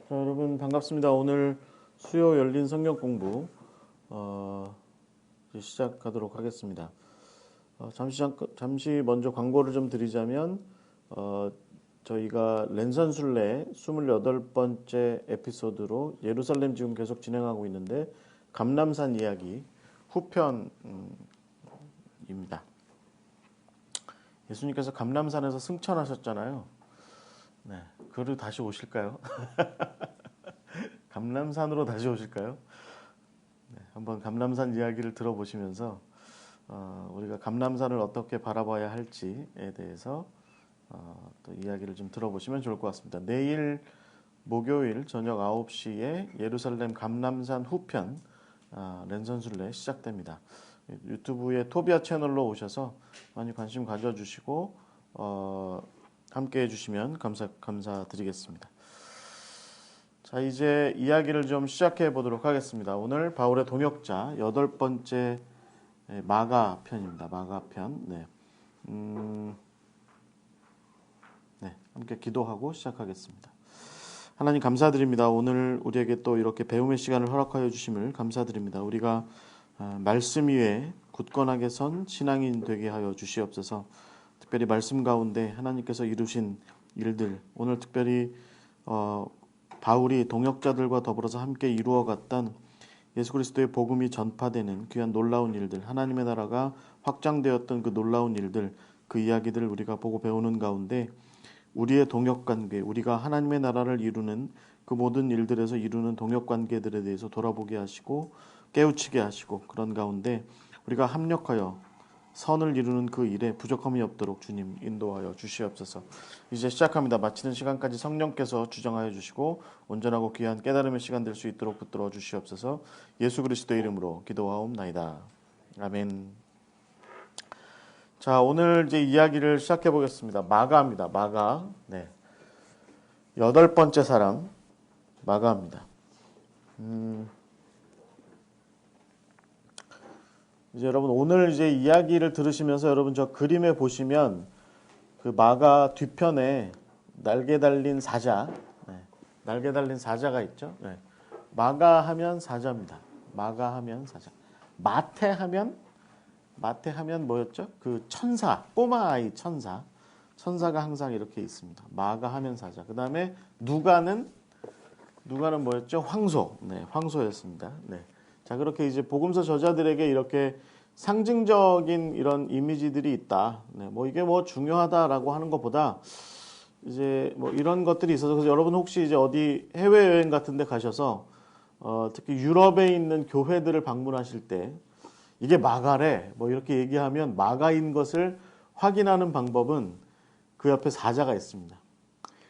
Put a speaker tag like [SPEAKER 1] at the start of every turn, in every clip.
[SPEAKER 1] 자, 여러분 반갑습니다. 오늘 수요 열린 성경 공부 이제 시작하도록 하겠습니다. 잠시 먼저 광고를 좀 드리자면 저희가 랜선순례 28번째 에피소드로 예루살렘 지금 계속 진행하고 있는데 감람산 이야기 후편입니다. 예수님께서 감람산에서 승천하셨잖아요. 네, 그리고 다시 오실까요? 감람산으로 다시 오실까요? 네, 한번 감람산 이야기를 들어보시면서 우리가 감람산을 어떻게 바라봐야 할지에 대해서 또 이야기를 좀 들어보시면 좋을 것 같습니다. 내일 목요일 저녁 9시에 예루살렘 감람산 후편 랜선순례 시작됩니다. 유튜브의 토비아 채널로 오셔서 많이 관심 가져주시고 함께 해주시면 감사드리겠습니다. 자, 이제 이야기를 좀 시작해 보도록 하겠습니다. 오늘 바울의 동역자 8번째 마가 편입니다. 마가 편. 네. 네, 함께 기도하고 시작하겠습니다. 하나님 감사드립니다. 오늘 우리에게 또 이렇게 배움의 시간을 허락하여 주심을 감사드립니다. 우리가 말씀 위에 굳건하게 선 신앙인 되게 하여 주시옵소서. 특별히 말씀 가운데 하나님께서 이루신 일들, 오늘 특별히 바울이 동역자들과 더불어서 함께 이루어갔던 예수 그리스도의 복음이 전파되는 귀한 놀라운 일들, 하나님의 나라가 확장되었던 그 놀라운 일들, 그 이야기들을 우리가 보고 배우는 가운데 우리의 동역관계, 우리가 하나님의 나라를 이루는 그 모든 일들에서 이루는 동역관계들에 대해서 돌아보게 하시고 깨우치게 하시고, 그런 가운데 우리가 합력하여 선을 이루는 그 일에 부족함이 없도록 주님 인도하여 주시옵소서. 이제 시작합니다. 마치는 시간까지 성령께서 주정하여 주시고 온전하고 귀한 깨달음의 시간 될 수 있도록 붙들어 주시옵소서. 예수 그리스도의 이름으로 기도하옵나이다. 아멘. 자, 오늘 이제 이야기를 시작해 보겠습니다. 마가입니다. 마가. 네. 8번째 사람 마가입니다. 이제 여러분 오늘 이제 이야기를 들으시면서 여러분 저 그림에 보시면 그 마가 뒤편에 날개 달린 사자, 네, 날개 달린 사자가 있죠. 네. 마가 하면 사자입니다. 마가 하면 사자. 마태 하면 뭐였죠? 그 천사, 꼬마 아이 천사. 천사가 항상 이렇게 있습니다. 마가 하면 사자. 그 다음에 누가는 뭐였죠? 황소. 네, 황소였습니다. 네. 자, 그렇게 이제 복음서 저자들에게 이렇게 상징적인 이런 이미지들이 있다. 네, 뭐 이게 뭐 중요하다라고 하는 것보다 이제 뭐 이런 것들이 있어서, 그래서 여러분 혹시 이제 어디 해외 여행 같은 데 가셔서 특히 유럽에 있는 교회들을 방문하실 때 이게 마가래 뭐 이렇게 얘기하면 마가인 것을 확인하는 방법은 그 옆에 사자가 있습니다.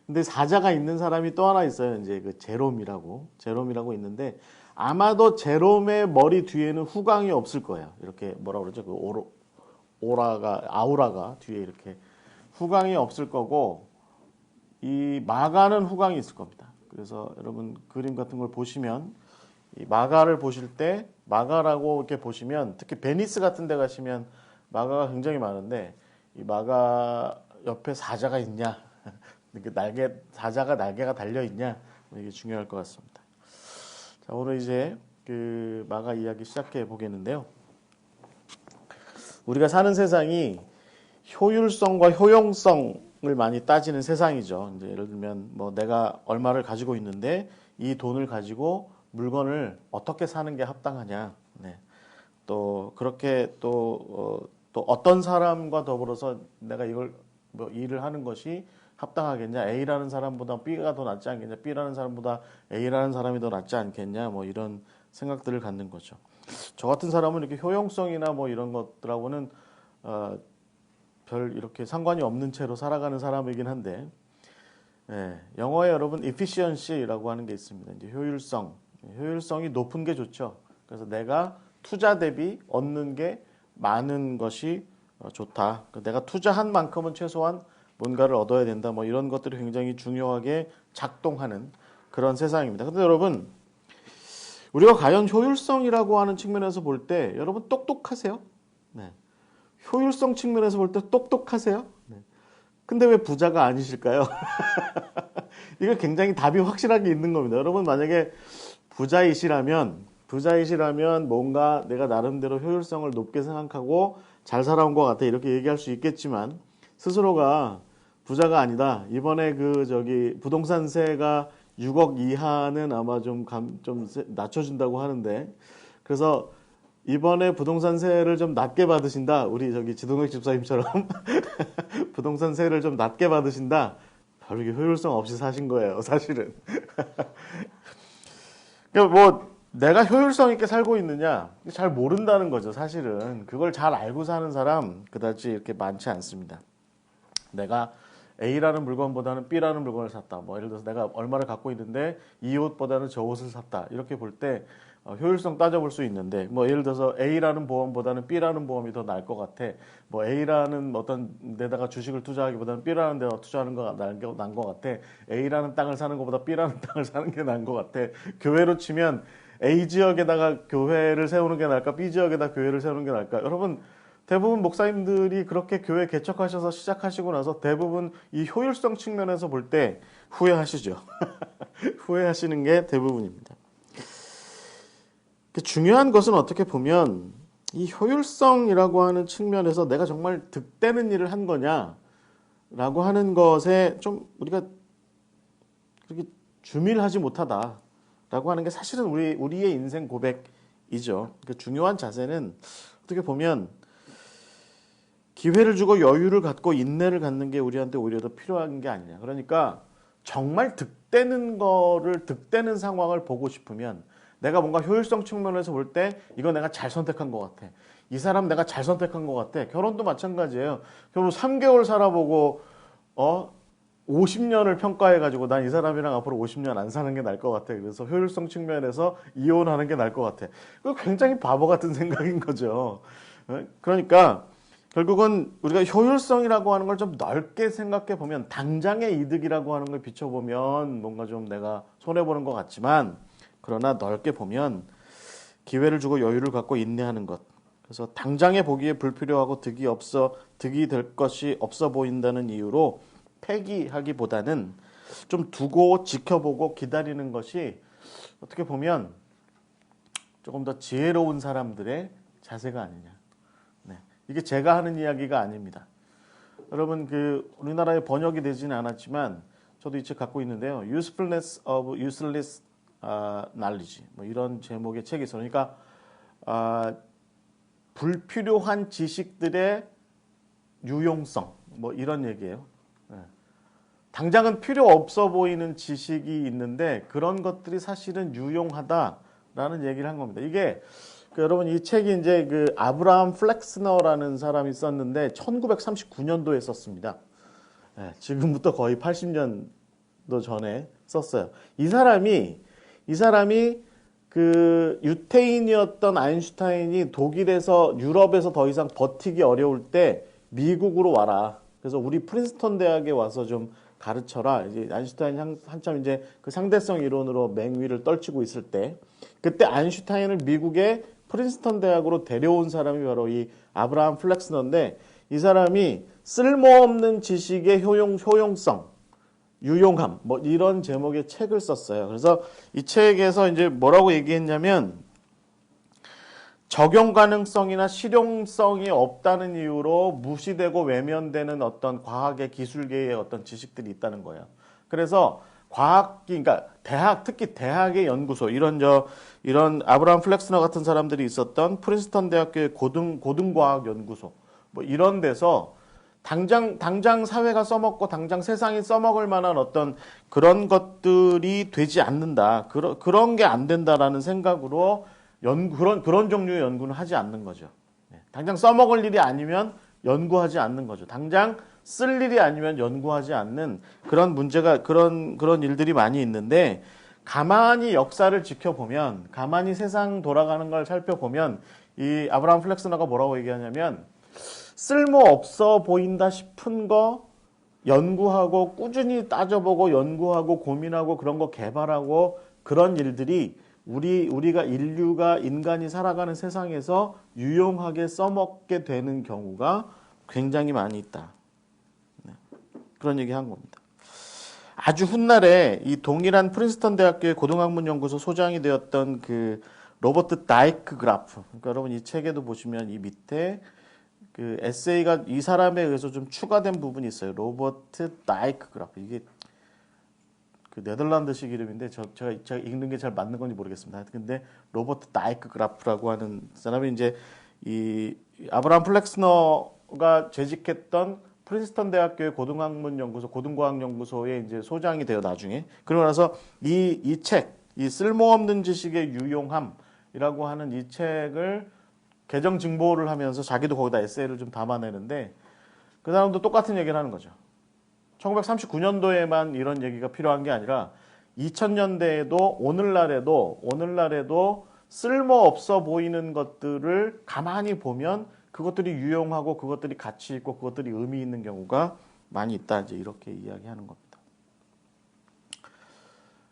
[SPEAKER 1] 근데 사자가 있는 사람이 또 하나 있어요. 이제 그 제롬이라고 있는데, 아마도 제롬의 머리 뒤에는 후광이 없을 거예요. 이렇게 뭐라 그러죠? 그 아우라가 뒤에 이렇게 후광이 없을 거고, 이 마가는 후광이 있을 겁니다. 그래서 여러분 그림 같은 걸 보시면 이 마가를 보실 때 마가라고 이렇게 보시면, 특히 베니스 같은 데 가시면 마가가 굉장히 많은데 이 마가 옆에 사자가 있냐, 사자가 날개가 달려 있냐, 이게 중요할 것 같습니다. 자, 오늘 이제 그 마가 이야기 시작해 보겠는데요. 우리가 사는 세상이 효율성과 효용성을 많이 따지는 세상이죠. 이제 예를 들면 뭐 내가 얼마를 가지고 있는데 이 돈을 가지고 물건을 어떻게 사는 게 합당하냐. 네. 또 그렇게 또 어떤 사람과 더불어서 내가 이걸 뭐 일을 하는 것이 합당하겠냐, A라는 사람보다 B가 더 낫지 않겠냐, B라는 사람보다 A라는 사람이 더 낫지 않겠냐, 뭐 이런 생각들을 갖는 거죠. 저 같은 사람은 이렇게 효용성이나 뭐 이런 것들하고는 별 이렇게 상관이 없는 채로 살아가는 사람이긴 한데, 영어에 여러분 efficiency라고 하는 게 있습니다. 이제 효율성이 높은 게 좋죠. 그래서 내가 투자 대비 얻는 게 많은 것이 좋다. 내가 투자한 만큼은 최소한 뭔가를 얻어야 된다. 뭐 이런 것들이 굉장히 중요하게 작동하는 그런 세상입니다. 근데 여러분, 우리가 과연 효율성이라고 하는 측면에서 볼 때 여러분 똑똑하세요? 네. 효율성 측면에서 볼 때 똑똑하세요? 네. 근데 왜 부자가 아니실까요? 이거 굉장히 답이 확실하게 있는 겁니다. 여러분 만약에 부자이시라면 뭔가 내가 나름대로 효율성을 높게 생각하고 잘 살아온 것 같아 이렇게 얘기할 수 있겠지만 스스로가 부자가 아니다. 이번에 부동산세가 6억 이하는 아마 좀 낮춰준다고 하는데 그래서 이번에 부동산세를 좀 낮게 받으신다. 우리 지동혁 집사님처럼 부동산세를 좀 낮게 받으신다. 바로 이게 효율성 없이 사신 거예요, 사실은. 그러니까 뭐 내가 효율성 있게 살고 있느냐 잘 모른다는 거죠, 사실은. 그걸 잘 알고 사는 사람 그다지 이렇게 많지 않습니다. 내가 A라는 물건보다는 B라는 물건을 샀다. 뭐 예를 들어서 내가 얼마를 갖고 있는데 이 옷보다는 저 옷을 샀다. 이렇게 볼 때 효율성 따져볼 수 있는데 뭐 예를 들어서 A라는 보험보다는 B라는 보험이 더 나을 것 같아. 뭐 A라는 어떤 데다가 주식을 투자하기보다는 B라는 데다 투자하는 거 나은 것 같아. A라는 땅을 사는 것보다 B라는 땅을 사는 게 나은 것 같아. 교회로 치면 A 지역에다가 교회를 세우는 게 나을까? B 지역에다 교회를 세우는 게 나을까? 여러분 대부분 목사님들이 그렇게 교회 개척하셔서 시작하시고 나서 대부분 이 효율성 측면에서 볼 때 후회하시죠. 후회하시는 게 대부분입니다. 중요한 것은 어떻게 보면 이 효율성이라고 하는 측면에서 내가 정말 득되는 일을 한 거냐라고 하는 것에 좀 우리가 그렇게 주밀하지 못하다라고 하는 게 사실은 우리의 인생 고백이죠. 그 중요한 자세는 어떻게 보면 기회를 주고 여유를 갖고 인내를 갖는 게 우리한테 오히려 더 필요한 게 아니냐. 그러니까 정말 득되는 상황을 보고 싶으면 내가 뭔가 효율성 측면에서 볼 때 이거 내가 잘 선택한 것 같아. 이 사람 내가 잘 선택한 것 같아. 결혼도 마찬가지예요. 결혼 3개월 살아보고 50년을 평가해가지고 난 이 사람이랑 앞으로 50년 안 사는 게 나을 것 같아. 그래서 효율성 측면에서 이혼하는 게 나을 것 같아. 그거 굉장히 바보 같은 생각인 거죠. 그러니까 결국은 우리가 효율성이라고 하는 걸 좀 넓게 생각해 보면 당장의 이득이라고 하는 걸 비춰보면 뭔가 좀 내가 손해보는 것 같지만 그러나 넓게 보면 기회를 주고 여유를 갖고 인내하는 것. 그래서 당장에 보기에 불필요하고 득이 될 것이 없어 보인다는 이유로 폐기하기보다는 좀 두고 지켜보고 기다리는 것이 어떻게 보면 조금 더 지혜로운 사람들의 자세가 아니냐. 이게 제가 하는 이야기가 아닙니다. 여러분 우리나라에 번역이 되지는 않았지만 저도 이 책 갖고 있는데요. Usefulness of Useless Knowledge 뭐 이런 제목의 책이 있어요. 그러니까 불필요한 지식들의 유용성 뭐 이런 얘기예요. 당장은 필요 없어 보이는 지식이 있는데 그런 것들이 사실은 유용하다라는 얘기를 한 겁니다. 이게 여러분 이 책이 이제 아브라함 플렉스너라는 사람이 썼는데 1939년도에 썼습니다. 지금부터 거의 80년도 전에 썼어요. 이 사람이 유태인이었던 아인슈타인이 독일에서 유럽에서 더 이상 버티기 어려울 때 미국으로 와라. 그래서 우리 프린스턴 대학에 와서 좀 가르쳐라. 이제 아인슈타인이 한참 이제 그 상대성 이론으로 맹위를 떨치고 있을 때 그때 아인슈타인을 미국의 프린스턴 대학으로 데려온 사람이 바로 이 아브라함 플렉스너인데 이 사람이 쓸모없는 지식의 효용성, 유용함 뭐 이런 제목의 책을 썼어요. 그래서 이 책에서 이제 뭐라고 얘기했냐면 적용 가능성이나 실용성이 없다는 이유로 무시되고 외면되는 어떤 과학의 기술계의 어떤 지식들이 있다는 거예요. 그래서 그러니까 특히 대학의 연구소 이런 아브라함 플렉스너 같은 사람들이 있었던 프린스턴 대학교의 고등과학 연구소 뭐 이런 데서 당장 사회가 써먹고 당장 세상이 써먹을 만한 어떤 그런 것들이 되지 않는다. 그런 게 안 된다라는 생각으로 그런 종류의 연구는 하지 않는 거죠. 당장 써먹을 일이 아니면 연구하지 않는 거죠. 당장 쓸 일이 아니면 연구하지 않는 그런 문제가 그런 일들이 많이 있는데 가만히 역사를 지켜보면 가만히 세상 돌아가는 걸 살펴보면 이 아브라함 플렉스너가 뭐라고 얘기하냐면 쓸모없어 보인다 싶은 거 연구하고 꾸준히 따져보고 연구하고 고민하고 그런 거 개발하고 그런 일들이 우리가 인간이 살아가는 세상에서 유용하게 써먹게 되는 경우가 굉장히 많이 있다. 그런 얘기 한 겁니다. 아주 훗날에 이 동일한 프린스턴 대학교의 고등학문 연구소 소장이 되었던 그 로버트 다이크 그라프. 그러니까 여러분 이 책에도 보시면 이 밑에 그 에세이가 이 사람에 의해서 좀 추가된 부분이 있어요. 로버트 다이크 그라프. 이게 그 네덜란드식 이름인데 제가 읽는 게 잘 맞는 건지 모르겠습니다. 근데 로버트 다이크 그라프라고 하는 사람이 이제 이 아브라함 플렉스너가 재직했던 프린스턴 대학교의 고등학문 연구소, 고등과학 연구소의 이제 소장이 돼요, 나중에. 그러고 나서 이 책, 이 쓸모없는 지식의 유용함이라고 하는 이 책을 개정 증보를 하면서 자기도 거기다 에세이를 좀 담아내는데 그 사람도 똑같은 얘기를 하는 거죠. 1939년도에만 이런 얘기가 필요한 게 아니라 2000년대에도 오늘날에도 쓸모없어 보이는 것들을 가만히 보면 그것들이 유용하고 그것들이 가치 있고 그것들이 의미 있는 경우가 많이 있다. 이제 이렇게 이야기하는 겁니다.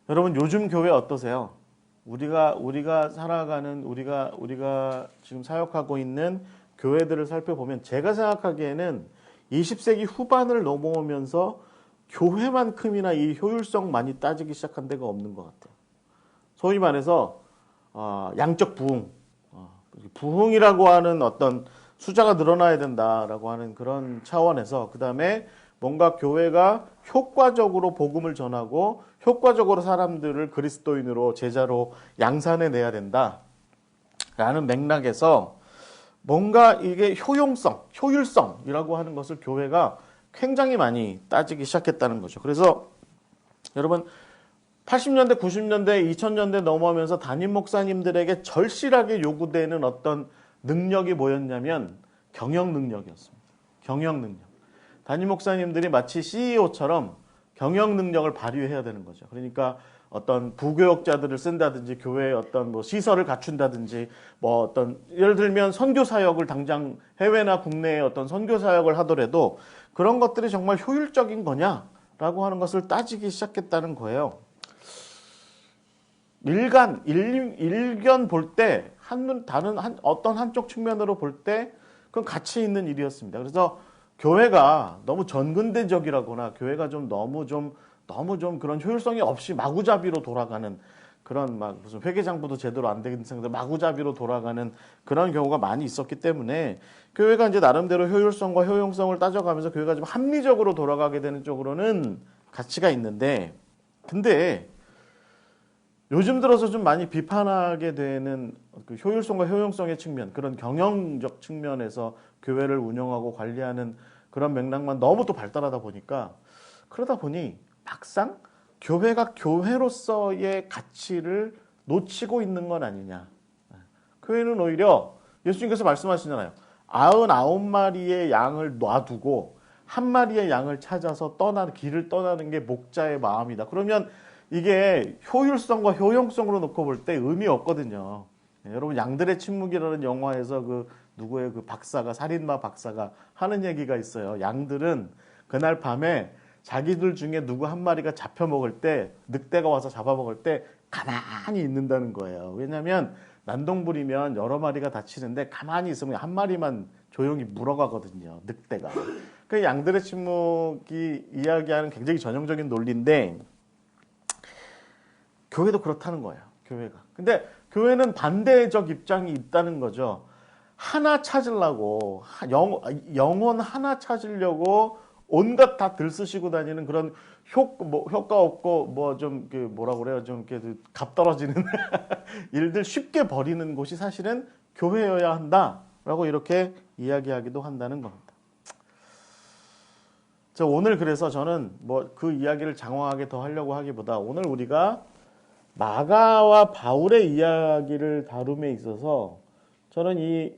[SPEAKER 1] 여러분 요즘 교회 어떠세요? 우리가 살아가는 우리가 지금 사역하고 있는 교회들을 살펴보면 제가 생각하기에는 20세기 후반을 넘어오면서 교회만큼이나 이 효율성 많이 따지기 시작한 데가 없는 것 같아요. 소위 말해서 양적 부흥, 부흥이라고 하는 어떤 숫자가 늘어나야 된다라고 하는 그런 차원에서 그 다음에 뭔가 교회가 효과적으로 복음을 전하고 효과적으로 사람들을 그리스도인으로 제자로 양산해 내야 된다라는 맥락에서 뭔가 이게 효율성이라고 하는 것을 교회가 굉장히 많이 따지기 시작했다는 거죠. 그래서 여러분 80년대, 90년대, 2000년대 넘어오면서 담임 목사님들에게 절실하게 요구되는 어떤 능력이 뭐였냐면 경영 능력이었습니다. 경영 능력. 담임 목사님들이 마치 CEO처럼 경영 능력을 발휘해야 되는 거죠. 그러니까 어떤 부교역자들을 쓴다든지 교회에 어떤 뭐 시설을 갖춘다든지 뭐 어떤 예를 들면 선교 사역을 당장 해외나 국내에 어떤 선교 사역을 하더라도 그런 것들이 정말 효율적인 거냐라고 하는 것을 따지기 시작했다는 거예요. 일견 볼 때 어떤 한쪽 측면으로 볼 때 그건 가치 있는 일이었습니다. 그래서 교회가 너무 전근대적이라거나 교회가 너무 좀 그런 효율성이 없이 마구잡이로 돌아가는 그런 막 무슨 회계장부도 제대로 안 되는 상태 마구잡이로 돌아가는 그런 경우가 많이 있었기 때문에 교회가 이제 나름대로 효율성과 효용성을 따져가면서 교회가 좀 합리적으로 돌아가게 되는 쪽으로는 가치가 있는데 근데 요즘 들어서 좀 많이 비판하게 되는 그 효율성과 효용성의 측면, 그런 경영적 측면에서 교회를 운영하고 관리하는 그런 맥락만 너무 또 발달하다 보니까 그러다 보니 막상 교회가 교회로서의 가치를 놓치고 있는 건 아니냐. 교회는 오히려 예수님께서 말씀하시잖아요. 99마리의 양을 놔두고 한 마리의 양을 찾아서 길을 떠나는 게 목자의 마음이다. 그러면 이게 효율성과 효용성으로 놓고 볼 때 의미 없거든요. 여러분 양들의 침묵이라는 영화에서 누구의 살인마 박사가 하는 얘기가 있어요. 양들은 그날 밤에 자기들 중에 누구 한 마리가 잡혀 먹을 때 늑대가 와서 잡아먹을 때 가만히 있는다는 거예요. 왜냐하면 난동불이면 여러 마리가 다치는데 가만히 있으면 한 마리만 조용히 물어가거든요. 늑대가. 그 양들의 침묵이 이야기하는 굉장히 전형적인 논리인데 교회도 그렇다는 거예요. 교회가. 근데 교회는 반대적 입장이 있다는 거죠. 하나 찾으려고 영혼 하나 찾으려고 온갖 다 들쓰시고 다니는 그런 효과 없고 뭐라고 그래요? 좀 이렇게 값 떨어지는 일들 쉽게 버리는 곳이 사실은 교회여야 한다라고 이렇게 이야기하기도 한다는 겁니다. 오늘 그래서 저는 그 이야기를 장황하게 더 하려고 하기보다 오늘 우리가 마가와 바울의 이야기를 다룸에 있어서 저는 이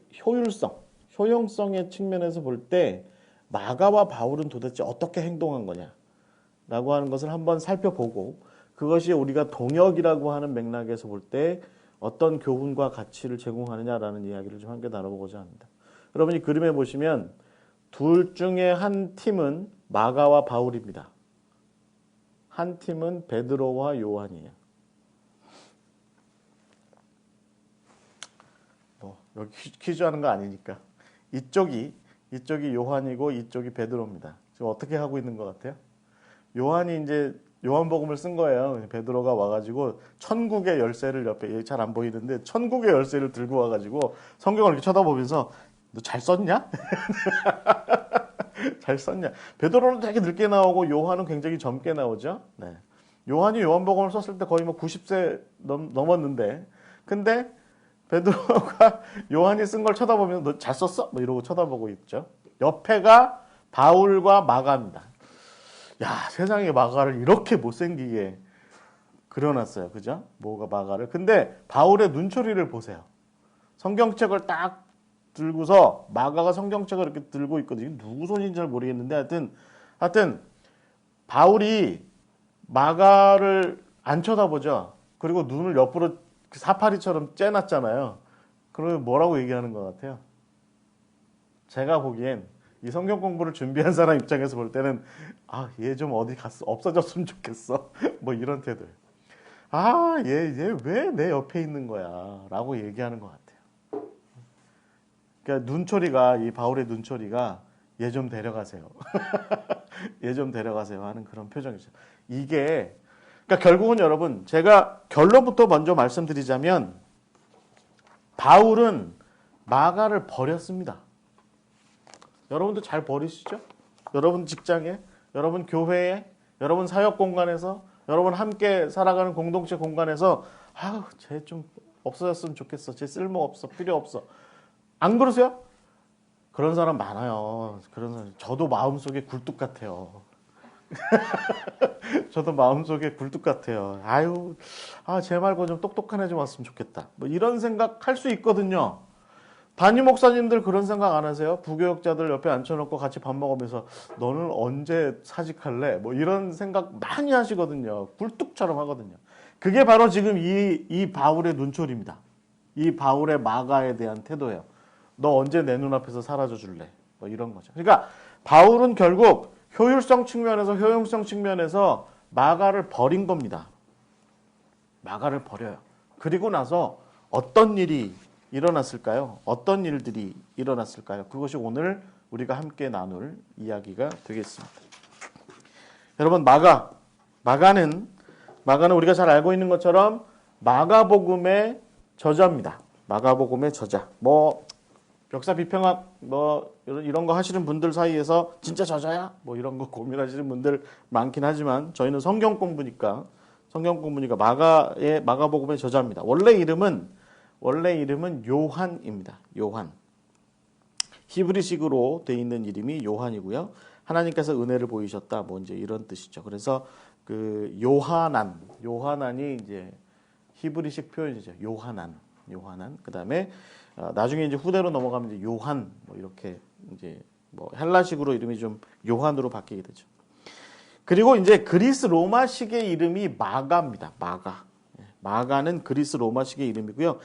[SPEAKER 1] 효용성의 측면에서 볼 때 마가와 바울은 도대체 어떻게 행동한 거냐라고 하는 것을 한번 살펴보고 그것이 우리가 동역이라고 하는 맥락에서 볼 때 어떤 교훈과 가치를 제공하느냐라는 이야기를 좀 함께 나눠보고자 합니다. 여러분이 그림에 보시면 둘 중에 한 팀은 마가와 바울입니다. 한 팀은 베드로와 요한이에요. 여기 퀴즈 하는 거 아니니까. 이쪽이 요한이고 이쪽이 베드로입니다. 지금 어떻게 하고 있는 것 같아요? 요한이 이제 요한복음을 쓴 거예요. 베드로가 와가지고 천국의 열쇠를 옆에 잘 안 보이는데 천국의 열쇠를 들고 와가지고 성경을 이렇게 쳐다보면서 너 잘 썼냐? 잘 썼냐? 베드로는 되게 늦게 나오고 요한은 굉장히 젊게 나오죠. 네. 요한이 요한복음을 썼을 때 거의 뭐 90세 넘었는데 근데 베드로가 요한이 쓴 걸 쳐다보면서 너 잘 썼어? 뭐 이러고 쳐다보고 있죠. 옆에가 바울과 마가입니다. 야, 세상에 마가를 이렇게 못생기게 그려놨어요. 그죠? 뭐가 마가를. 근데 바울의 눈초리를 보세요. 성경책을 딱 들고서 마가가 성경책을 이렇게 들고 있거든요. 누구 손인지 잘 모르겠는데 하여튼 바울이 마가를 안 쳐다보죠. 그리고 눈을 옆으로 사파리처럼 째놨잖아요. 그러면 뭐라고 얘기하는 것 같아요? 제가 보기엔 이 성경 공부를 준비한 사람 입장에서 볼 때는 얘 좀 어디 갔어 없어졌으면 좋겠어 뭐 이런 태도예요. 얘 왜 내 옆에 있는 거야 라고 얘기하는 것 같아요. 그러니까 눈초리가 이 바울의 눈초리가 얘 좀 데려가세요. 얘 좀 데려가세요 하는 그런 표정이죠. 이게 그러니까 결국은 여러분 제가 결론부터 먼저 말씀드리자면 바울은 마가를 버렸습니다. 여러분도 잘 버리시죠? 여러분 직장에, 여러분 교회에, 여러분 사역 공간에서, 여러분 함께 살아가는 공동체 공간에서 쟤 좀 없어졌으면 좋겠어. 쟤 쓸모 없어. 필요 없어. 안 그러세요? 그런 사람 많아요. 그런 사람 저도 마음속에 굴뚝 같아요. 저도 마음속에 굴뚝 같아요. 쟤 말고 좀 똑똑한 애 좀 왔으면 좋겠다. 뭐 이런 생각 할 수 있거든요. 담임 목사님들 그런 생각 안 하세요? 부교역자들 옆에 앉혀놓고 같이 밥 먹으면서 너는 언제 사직할래? 뭐 이런 생각 많이 하시거든요. 굴뚝처럼 하거든요. 그게 바로 지금 이 바울의 눈초리입니다. 이 바울의 마가에 대한 태도예요. 너 언제 내 눈앞에서 사라져 줄래? 뭐 이런 거죠. 그러니까 바울은 결국 효율성 측면에서 효용성 측면에서 마가를 버린 겁니다. 마가를 버려요. 그리고 나서 어떤 일이 일어났을까요? 어떤 일들이 일어났을까요? 그것이 오늘 우리가 함께 나눌 이야기가 되겠습니다. 여러분 마가는 우리가 잘 알고 있는 것처럼 마가복음의 저자입니다. 마가복음의 저자. 뭐 역사 비평학 뭐 이런 거 하시는 분들 사이에서 진짜 저자야? 뭐 이런 거 고민하시는 분들 많긴 하지만 저희는 성경 공부니까 마가복음의 저자입니다. 원래 이름은 요한입니다. 요한. 히브리식으로 돼 있는 이름이 요한이고요. 하나님께서 은혜를 보이셨다. 뭐 이제 이런 뜻이죠. 그래서 그 요하난이 이제 히브리식 표현이죠. 요하난. 그다음에 나중에 이제 후대로 넘어가면 이제 요한 뭐 이렇게 이제 뭐 헬라식으로 이름이 좀 요한으로 바뀌게 되죠. 그리고 이제 그리스 로마식의 이름이 마가입니다. 마가는 그리스 로마식의 이름이고요.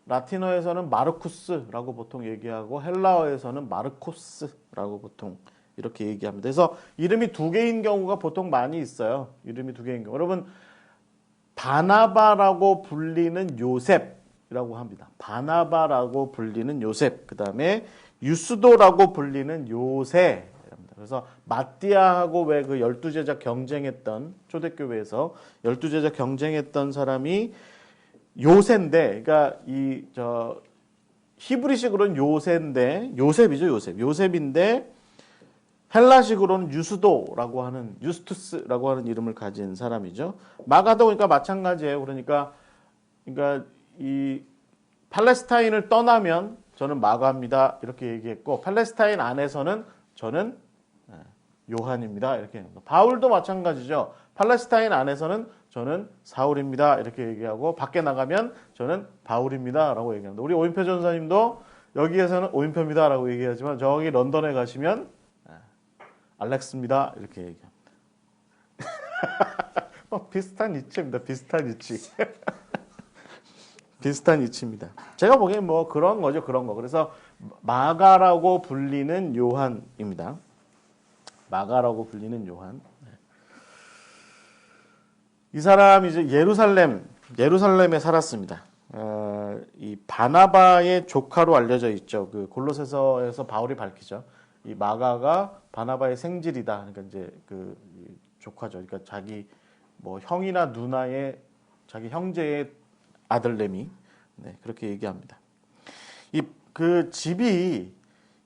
[SPEAKER 1] 라틴어에서는 마르쿠스라고 보통 얘기하고 헬라어에서는 마르코스라고 보통 이렇게 얘기합니다. 그래서 이름이 두 개인 경우가 보통 많이 있어요. 이름이 두 개인 경우. 여러분 바나바라고 불리는 요셉이라고 합니다. 바나바라고 불리는 요셉. 그다음에 유스도라고 불리는 요새. 그래서 마띠아하고 왜 그 12제자 경쟁했던 초대교회에서 12제자 경쟁했던 사람이 요새인데 그러니까 히브리식으로는 요셉인데 헬라식으로는 유스투스라고 하는 이름을 가진 사람이죠. 마가도 그러니까 마찬가지예요. 그러니까 이 팔레스타인을 떠나면 저는 마가입니다. 이렇게 얘기했고 팔레스타인 안에서는 저는 요한입니다. 이렇게 바울도 마찬가지죠. 팔레스타인 안에서는 저는 사울입니다. 이렇게 얘기하고 밖에 나가면 저는 바울입니다. 라고 얘기합니다. 우리 오인표 전사님도 여기에서는 오인표입니다. 라고 얘기하지만 저기 런던에 가시면 알렉스입니다. 이렇게 얘기합니다. 비슷한 이치입니다. 비슷한 이치입니다. 제가 보기엔 뭐 그런 거죠. 그런 거. 그래서 마가라고 불리는 요한입니다. 마가라고 불리는 요한. 이 사람이 이제 예루살렘에 살았습니다. 이 바나바의 조카로 알려져 있죠. 그 골로새서에서 바울이 밝히죠. 이 마가가 바나바의 생질이다. 그러니까 이제 그 조카죠. 그러니까 자기 뭐 형이나 누나의 자기 형제의 아들내미. 네, 그렇게 얘기합니다. 이 그 집이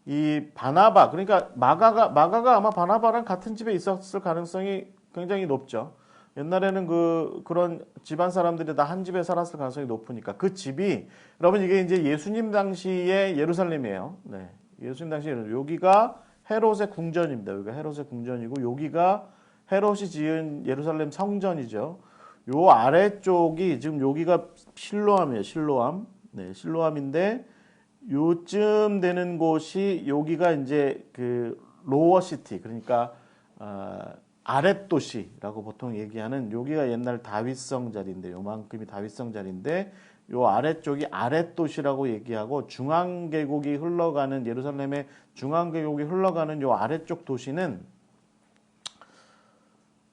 [SPEAKER 1] 이 바나바 그러니까 마가가 아마 바나바랑 같은 집에 있었을 가능성이 굉장히 높죠. 옛날에는 그런 집안 사람들이 다 한 집에 살았을 가능성이 높으니까 그 집이 여러분 이게 이제 예수님 당시의 예루살렘이에요. 네. 예수님 당시에 여기가 헤롯의 궁전입니다. 여기가 헤롯의 궁전이고 여기가 헤롯이 지은 예루살렘 성전이죠. 요 아래쪽이 지금 여기가 실로암이에요. 실로암. 네, 실로암인데 요쯤 되는 곳이 여기가 이제 그 로어 시티 그러니까 아랫도시라고 보통 얘기하는 여기가 옛날 다윗성 자리인데 요만큼이 다윗성 자리인데 요 아래쪽이 아랫도시라고 얘기하고 중앙계곡이 흘러가는 예루살렘의 중앙계곡이 흘러가는 요 아래쪽 도시는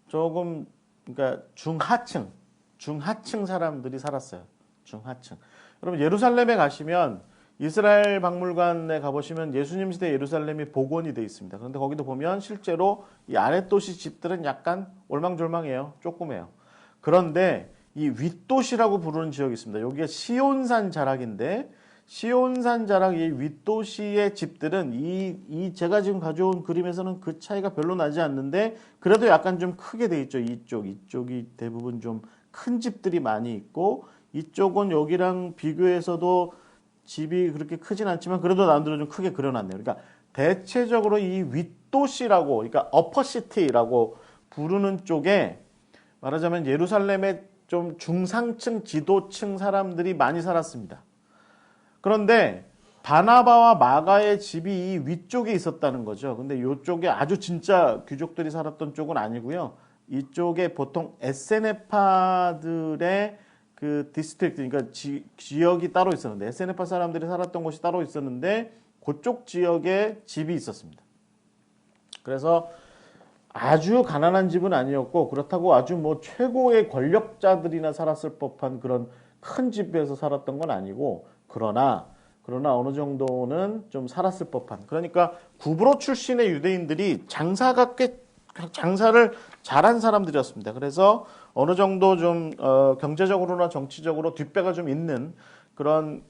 [SPEAKER 1] 조금 그러니까 중하층 사람들이 살았어요. 중하층. 여러분 예루살렘에 가시면 이스라엘 박물관에 가보시면 예수님 시대 예루살렘이 복원이 되어 있습니다. 그런데 거기도 보면 실제로 이 아랫도시 집들은 약간 올망졸망해요. 조그매요. 그런데 이 윗도시라고 부르는 지역이 있습니다. 여기가 시온산 자락인데 시온산 자락 이 윗도시의 집들은 이 제가 지금 가져온 그림에서는 그 차이가 별로 나지 않는데 그래도 약간 좀 크게 돼 있죠. 이쪽이 대부분 좀 큰 집들이 많이 있고 이쪽은 여기랑 비교해서도 집이 그렇게 크진 않지만 그래도 나름대로 좀 크게 그려놨네요. 그러니까 대체적으로 이 윗도시라고 그러니까 어퍼시티라고 부르는 쪽에 말하자면 예루살렘의 좀 중상층 지도층 사람들이 많이 살았습니다. 그런데 바나바와 마가의 집이 이 위쪽에 있었다는 거죠. 근데 이쪽에 아주 진짜 귀족들이 살았던 쪽은 아니고요. 이쪽에 보통 에세네파들의 그 디스트릭트, 그러니까 지역이 따로 있었는데 에세네파 사람들이 살았던 곳이 따로 있었는데 그쪽 지역에 집이 있었습니다. 그래서 아주 가난한 집은 아니었고 그렇다고 아주 뭐 최고의 권력자들이나 살았을 법한 그런 큰 집에서 살았던 건 아니고 그러나 어느 정도는 좀 살았을 법한 그러니까 구브로 출신의 유대인들이 장사를 잘한 사람들이었습니다. 그래서 어느 정도 좀 경제적으로나 정치적으로 뒷배가 좀 있는 그런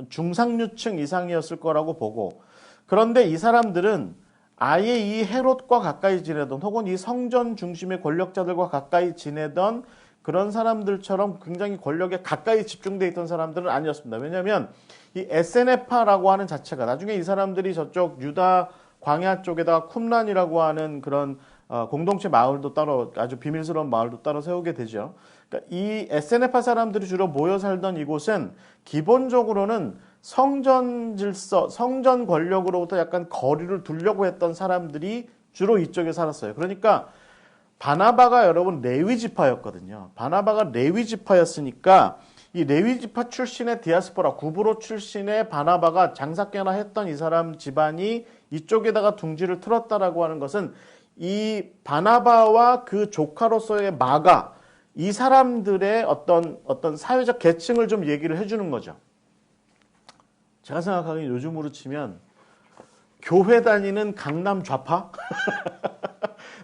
[SPEAKER 1] 중상류층 이상이었을 거라고 보고 그런데 이 사람들은 아예 이 헤롯과 가까이 지내던 혹은 이 성전 중심의 권력자들과 가까이 지내던 그런 사람들처럼 굉장히 권력에 가까이 집중돼 있던 사람들은 아니었습니다. 왜냐하면 이 에세네파라고 하는 자체가 나중에 이 사람들이 저쪽 유다 광야 쪽에다가 쿰란이라고 하는 그런 공동체 마을도 따로 아주 비밀스러운 마을도 따로 세우게 되죠. 그러니까 이 에세네파 사람들이 주로 모여 살던 이곳은 기본적으로는 성전 질서, 성전 권력으로부터 약간 거리를 두려고 했던 사람들이 주로 이쪽에 살았어요. 그러니까 바나바가 여러분 레위 지파였거든요. 바나바가 레위 지파였으니까 이 레위 지파 출신의 디아스포라 구브로 출신의 바나바가 장사깨나 했던 이 사람 집안이 이쪽에다가 둥지를 틀었다라고 하는 것은 이 바나바와 그 조카로서의 마가 이 사람들의 어떤 사회적 계층을 좀 얘기를 해주는 거죠. 제가 생각하기엔 요즘으로 치면 교회 다니는 강남 좌파?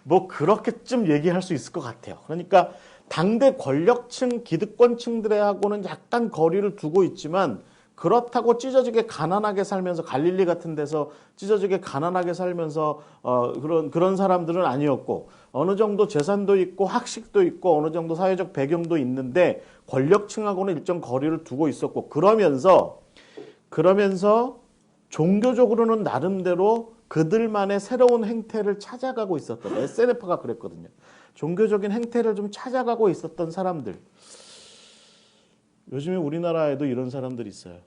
[SPEAKER 1] 뭐 그렇게쯤 얘기할 수 있을 것 같아요. 그러니까 당대 권력층, 기득권층들하고는 약간 거리를 두고 있지만 그렇다고 찢어지게 가난하게 살면서 갈릴리 같은 데서 찢어지게 가난하게 살면서 그런 사람들은 아니었고 어느 정도 재산도 있고 학식도 있고 어느 정도 사회적 배경도 있는데 권력층하고는 일정 거리를 두고 있었고 그러면서 종교적으로는 나름대로 그들만의 새로운 행태를 찾아가고 있었던 에세네파가 그랬거든요. 종교적인 행태를 좀 찾아가고 있었던 사람들. 요즘에 우리나라에도 이런 사람들이 있어요.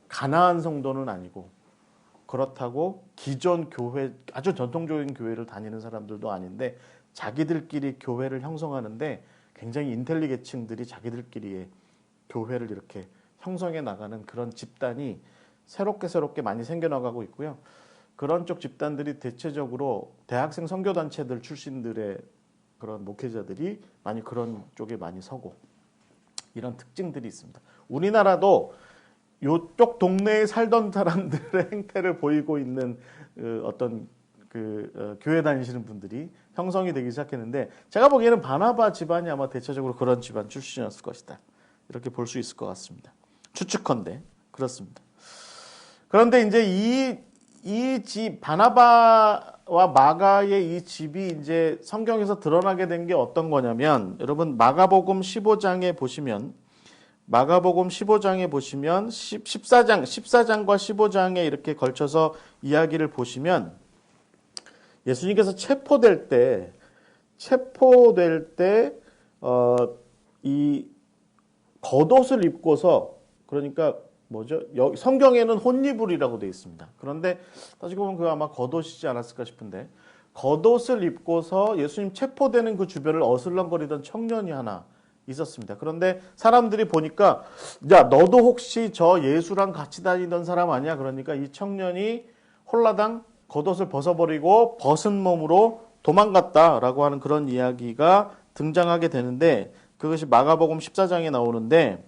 [SPEAKER 1] 가나안 성도는 아니고 그렇다고 기존 교회 아주 전통적인 교회를 다니는 사람들도 아닌데 자기들끼리 교회를 형성하는데 굉장히 인텔리계층들이 자기들끼리의 교회를 이렇게 형성해 나가는 그런 집단이 새롭게 많이 생겨나가고 있고요. 그런 쪽 집단들이 대체적으로 대학생 선교단체들 출신들의 그런 목회자들이 많이 그런 쪽에 많이 서고 이런 특징들이 있습니다. 우리나라도 이쪽 동네에 살던 사람들의 행태를 보이고 있는 어떤 교회 다니시는 분들이 형성이 되기 시작했는데 제가 보기에는 바나바 집안이 아마 대체적으로 그런 집안 출신이었을 것이다. 이렇게 볼 수 있을 것 같습니다. 추측컨대 그렇습니다. 그런데 이제 이 집 바나바와 마가의 이 집이 이제 성경에서 드러나게 된 게 어떤 거냐면 여러분 마가복음 15장에 보시면 14장과 15장에 이렇게 걸쳐서 이야기를 보시면 예수님께서 체포될 때 이 겉옷을 입고서 그러니까 뭐죠? 성경에는 혼니불이라고 되어 있습니다. 그런데 따지고 보면 그거 아마 겉옷이지 않았을까 싶은데 겉옷을 입고서 예수님 체포되는 그 주변을 어슬렁거리던 청년이 하나 있었습니다. 그런데 사람들이 보니까 야 너도 혹시 저 예수랑 같이 다니던 사람 아니야? 그러니까 이 청년이 홀라당 겉옷을 벗어버리고 벗은 몸으로 도망갔다라고 하는 그런 이야기가 등장하게 되는데 그것이 마가복음 14장에 나오는데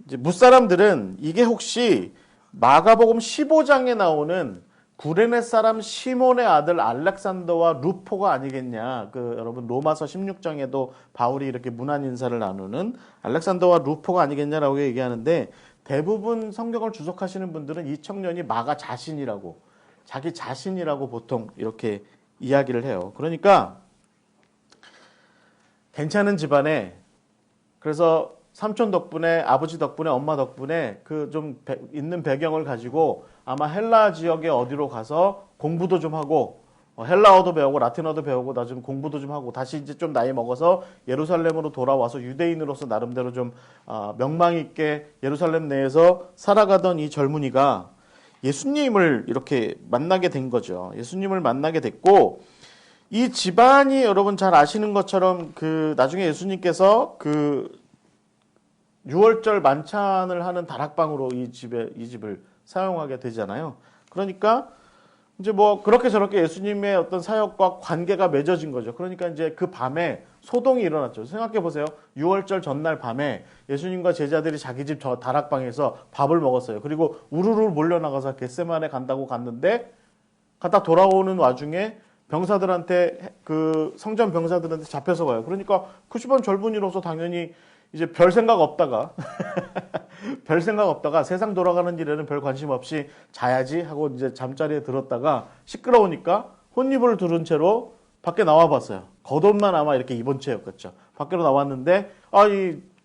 [SPEAKER 1] 이제 뭇사람들은 이게 혹시 마가복음 15장에 나오는 구레네 사람 시몬의 아들 알렉산더와 루포가 아니겠냐. 여러분 로마서 16장에도 바울이 이렇게 문안 인사를 나누는 알렉산더와 루포가 아니겠냐라고 얘기하는데 대부분 성경을 주석하시는 분들은 이 청년이 마가 자신이라고 자기 자신이라고 보통 이렇게 이야기를 해요. 그러니까 괜찮은 집안에 그래서 삼촌 덕분에 아버지 덕분에 엄마 덕분에 그 좀 있는 배경을 가지고 아마 헬라 지역에 어디로 가서 공부도 좀 하고 헬라어도 배우고 라틴어도 배우고 나 좀 공부도 좀 하고 다시 이제 좀 나이 먹어서 예루살렘으로 돌아와서 유대인으로서 나름대로 좀 명망 있게 예루살렘 내에서 살아가던 이 젊은이가 예수님을 이렇게 만나게 된 거죠. 예수님을 만나게 됐고 이 집안이 여러분 잘 아시는 것처럼 나중에 예수님께서 6월절 만찬을 하는 다락방으로 이 집을 사용하게 되잖아요. 그러니까 이제 뭐 그렇게 저렇게 예수님의 어떤 사역과 관계가 맺어진 거죠. 그러니까 이제 그 밤에 소동이 일어났죠. 생각해 보세요. 6월절 전날 밤에 예수님과 제자들이 자기 집 저 다락방에서 밥을 먹었어요. 그리고 우르르 몰려나가서 겟세마네 간다고 갔는데 갔다 돌아오는 와중에 병사들한테 성전 병사들한테 잡혀서 가요. 그러니까 그 집안 젊은이로서 당연히 이제 별 생각 없다가 세상 돌아가는 일에는 별 관심 없이 자야지 하고 이제 잠자리에 들었다가 시끄러우니까 혼입을 두른 채로 밖에 나와 봤어요. 겉옷만 아마 이렇게 입은 채였겠죠. 밖으로 나왔는데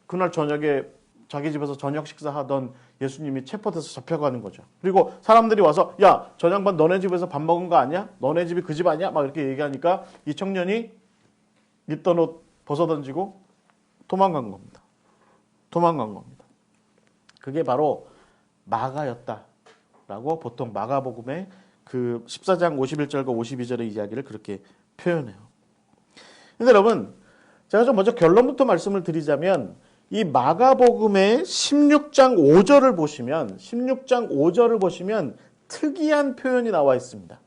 [SPEAKER 1] 그날 저녁에 자기 집에서 저녁 식사하던 예수님이 체포돼서 잡혀가는 거죠. 그리고 사람들이 와서 야, 저 양반 너네 집에서 밥 먹은 거 아니야? 너네 집이 그 집 아니야? 막 이렇게 얘기하니까 이 청년이 입던 옷 벗어던지고 도망간 겁니다. 그게 바로 마가였다라고 보통 마가복음의 14장 51절과 52절의 이야기를 그렇게 표현해요. 근데 여러분, 제가 좀 먼저 결론부터 말씀을 드리자면 이 마가복음의 16장 5절을 보시면 특이한 표현이 나와 있습니다.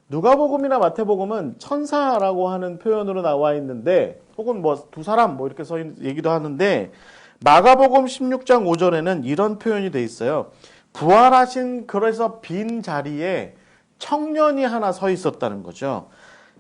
[SPEAKER 1] 누가복음이나 마태복음은 천사라고 하는 표현으로 나와 있는데 혹은 뭐 두 사람 뭐 이렇게 써 있는 얘기도 하는데 마가복음 16장 5절에는 이런 표현이 돼 있어요. 부활하신 그래서 빈 자리에 청년이 하나 서 있었다는 거죠.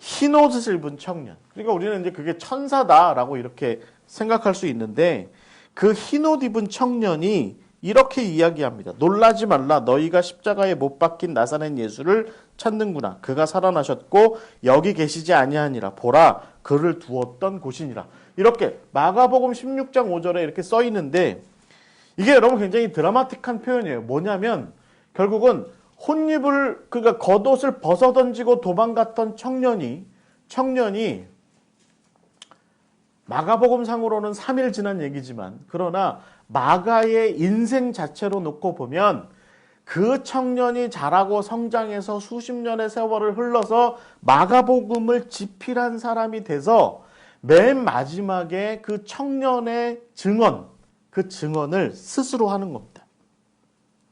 [SPEAKER 1] 흰 옷을 입은 청년. 그러니까 우리는 이제 그게 천사다라고 이렇게 생각할 수 있는데 그 흰 옷 입은 청년이 이렇게 이야기합니다. 놀라지 말라. 너희가 십자가에 못 박힌 나사렛 예수를 찾는구나. 그가 살아나셨고 여기 계시지 아니하니라. 보라, 그를 두었던 곳이니라. 이렇게 마가복음 16장 5절에 이렇게 써 있는데 이게 여러분 굉장히 드라마틱한 표현이에요. 뭐냐면 결국은 그러니까 겉옷을 벗어던지고 도망갔던 청년이 마가복음상으로는 3일 지난 얘기지만 그러나 마가의 인생 자체로 놓고 보면 그 청년이 자라고 성장해서 수십 년의 세월을 흘러서 마가복음을 집필한 사람이 돼서 맨 마지막에 그 청년의 그 증언을 스스로 하는 겁니다.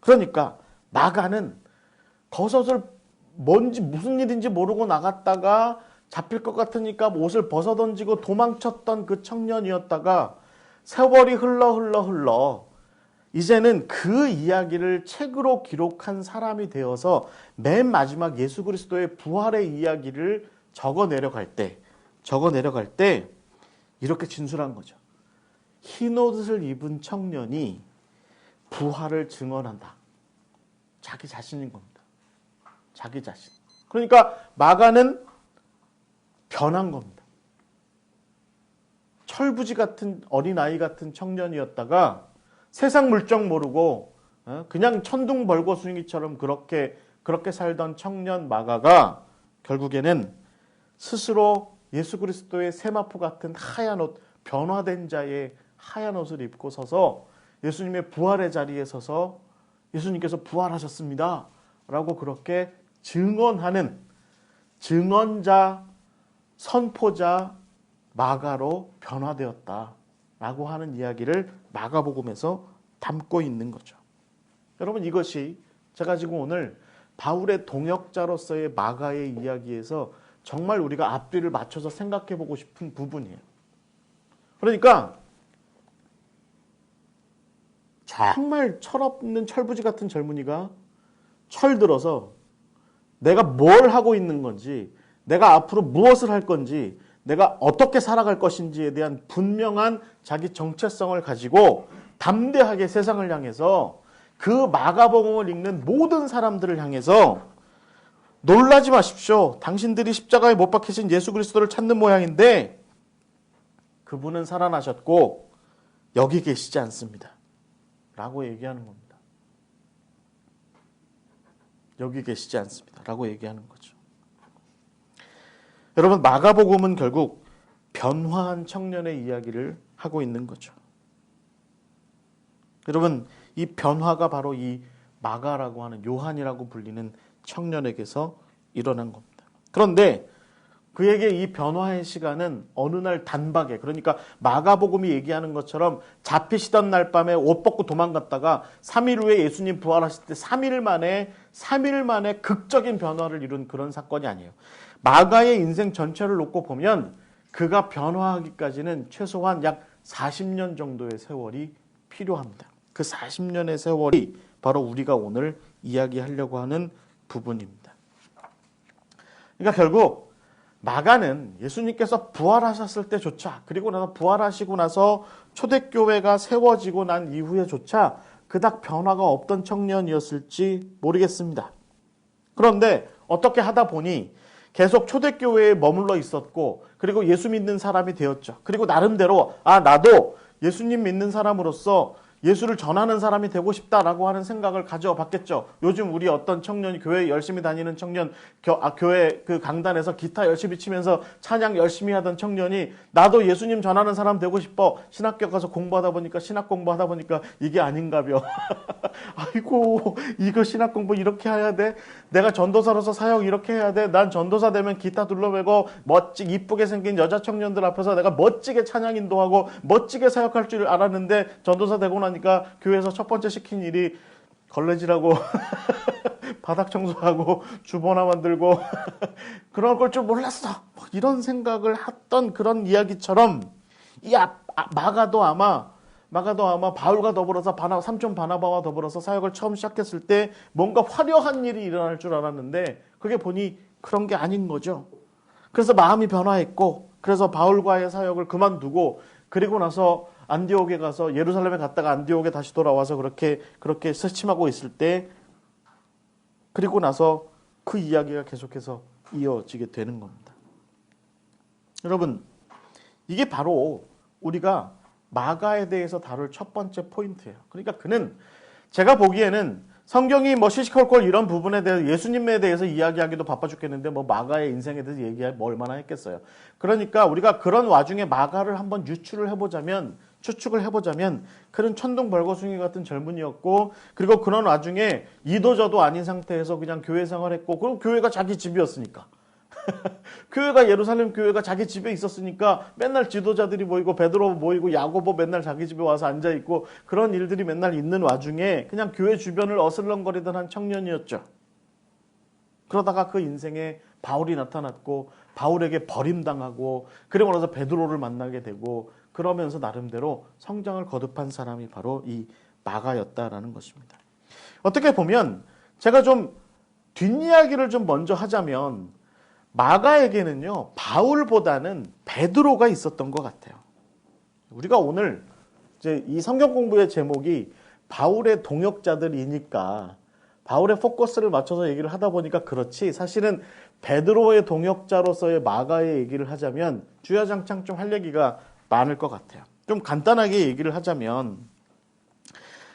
[SPEAKER 1] 그러니까 마가는 겉옷을 무슨 일인지 모르고 나갔다가 잡힐 것 같으니까 옷을 벗어던지고 도망쳤던 그 청년이었다가 세월이 흘러 이제는 그 이야기를 책으로 기록한 사람이 되어서 맨 마지막 예수 그리스도의 부활의 이야기를 적어 내려갈 때 이렇게 진술한 거죠. 흰옷을 입은 청년이 부활을 증언한다. 자기 자신인 겁니다. 자기 자신. 그러니까 마가는 변한 겁니다. 철부지 같은 어린아이 같은 청년이었다가 세상 물정 모르고 그냥 천둥벌거숭이처럼 그렇게 살던 청년 마가가 결국에는 스스로 예수 그리스도의 세마포 같은 하얀 옷, 변화된 자의 하얀 옷을 입고 서서 예수님의 부활의 자리에 서서 예수님께서 부활하셨습니다 라고 그렇게 증언하는 증언자, 선포자 마가로 변화되었다라고 하는 이야기를 마가복음에서 담고 있는 거죠. 여러분, 이것이 제가 지금 오늘 바울의 동역자로서의 마가의 이야기에서 정말 우리가 앞뒤를 맞춰서 생각해 보고 싶은 부분이에요. 그러니까 정말 철없는 철부지 같은 젊은이가 철들어서 내가 뭘 하고 있는 건지, 내가 앞으로 무엇을 할 건지, 내가 어떻게 살아갈 것인지에 대한 분명한 자기 정체성을 가지고 담대하게 세상을 향해서 그 마가복음을 읽는 모든 사람들을 향해서 놀라지 마십시오. 당신들이 십자가에 못 박히신 예수 그리스도를 찾는 모양인데 그분은 살아나셨고 여기 계시지 않습니다. 라고 얘기하는 겁니다. 여기 계시지 않습니다. 라고 얘기하는 거죠. 여러분, 마가복음은 결국 변화한 청년의 이야기를 하고 있는 거죠. 여러분, 이 변화가 바로 이 마가라고 하는 요한이라고 불리는 청년에게서 일어난 겁니다. 그런데 그에게 이 변화의 시간은 어느 날 단박에, 그러니까 마가복음이 얘기하는 것처럼 잡히시던 날 밤에 옷 벗고 도망갔다가 3일 후에 예수님 부활하실 때 3일 만에 극적인 변화를 이룬 그런 사건이 아니에요. 마가의 인생 전체를 놓고 보면 그가 변화하기까지는 최소한 약 40년 정도의 세월이 필요합니다. 그 40년의 세월이 바로 우리가 오늘 이야기하려고 하는 부분입니다. 그러니까 결국 마가는 예수님께서 부활하셨을 때조차, 그리고 나서 부활하시고 나서 초대교회가 세워지고 난 이후에조차 그닥 변화가 없던 청년이었을지 모르겠습니다. 그런데 어떻게 하다 보니 계속 초대교회에 머물러 있었고, 그리고 예수 믿는 사람이 되었죠. 그리고 나름대로 나도 예수님 믿는 사람으로서 예수를 전하는 사람이 되고 싶다라고 하는 생각을 가져봤겠죠. 요즘 우리 어떤 청년이 교회 열심히 다니는 청년, 교회 그 강단에서 기타 열심히 치면서 찬양 열심히 하던 청년이 나도 예수님 전하는 사람 되고 싶어. 신학교 가서 공부하다 보니까 이게 아닌가벼. 아이고, 이거 신학 공부 이렇게 해야 돼? 내가 전도사로서 사역 이렇게 해야 돼? 난 전도사 되면 기타 둘러매고 이쁘게 생긴 여자 청년들 앞에서 내가 멋지게 찬양 인도하고 멋지게 사역할 줄 알았는데 전도사 되고 나니까 교회에서 첫 번째 시킨 일이 걸레질하고 바닥 청소하고 주보나 만들고 그런 걸 줄 몰랐어. 이런 생각을 했던 그런 이야기처럼 마가도 아마 바울과 더불어서 삼촌 바나바와 더불어서 사역을 처음 시작했을 때 뭔가 화려한 일이 일어날 줄 알았는데 그게 보니 그런 게 아닌 거죠. 그래서 마음이 변화했고, 그래서 바울과의 사역을 그만두고, 그리고 나서 안디옥에 가서, 예루살렘에 갔다가 안디옥에 다시 돌아와서 그렇게 세침하고 있을 때, 그리고 나서 그 이야기가 계속해서 이어지게 되는 겁니다. 여러분, 이게 바로 우리가 마가에 대해서 다룰 첫 번째 포인트예요. 그러니까 그는, 제가 보기에는 성경이 시시콜콜 이런 부분에 대해서, 예수님에 대해서 이야기하기도 바빠 죽겠는데 마가의 인생에 대해서 얘기할 얼마나 했겠어요. 그러니까 우리가 그런 와중에 마가를 한번 추측을 해보자면 그는 천둥벌거숭이 같은 젊은이였고, 그리고 그런 와중에 이도저도 아닌 상태에서 그냥 교회 생활했고, 그리고 교회가 자기 집이었으니까 교회가 예루살렘 교회가 자기 집에 있었으니까 맨날 지도자들이 모이고 베드로 모이고 야고보 맨날 자기 집에 와서 앉아있고 그런 일들이 맨날 있는 와중에 그냥 교회 주변을 어슬렁거리던 한 청년이었죠. 그러다가 그 인생에 바울이 나타났고 바울에게 버림당하고, 그리고 나서 베드로를 만나게 되고, 그러면서 나름대로 성장을 거듭한 사람이 바로 이 마가였다라는 것입니다. 어떻게 보면 제가 좀 뒷이야기를 좀 먼저 하자면 마가에게는요, 바울보다는 베드로가 있었던 것 같아요. 우리가 오늘 이제 이 성경 공부의 제목이 바울의 동역자들이니까 바울의 포커스를 맞춰서 얘기를 하다 보니까 그렇지, 사실은 베드로의 동역자로서의 마가의 얘기를 하자면 주야장창 좀 할 얘기가 많을 것 같아요. 좀 간단하게 얘기를 하자면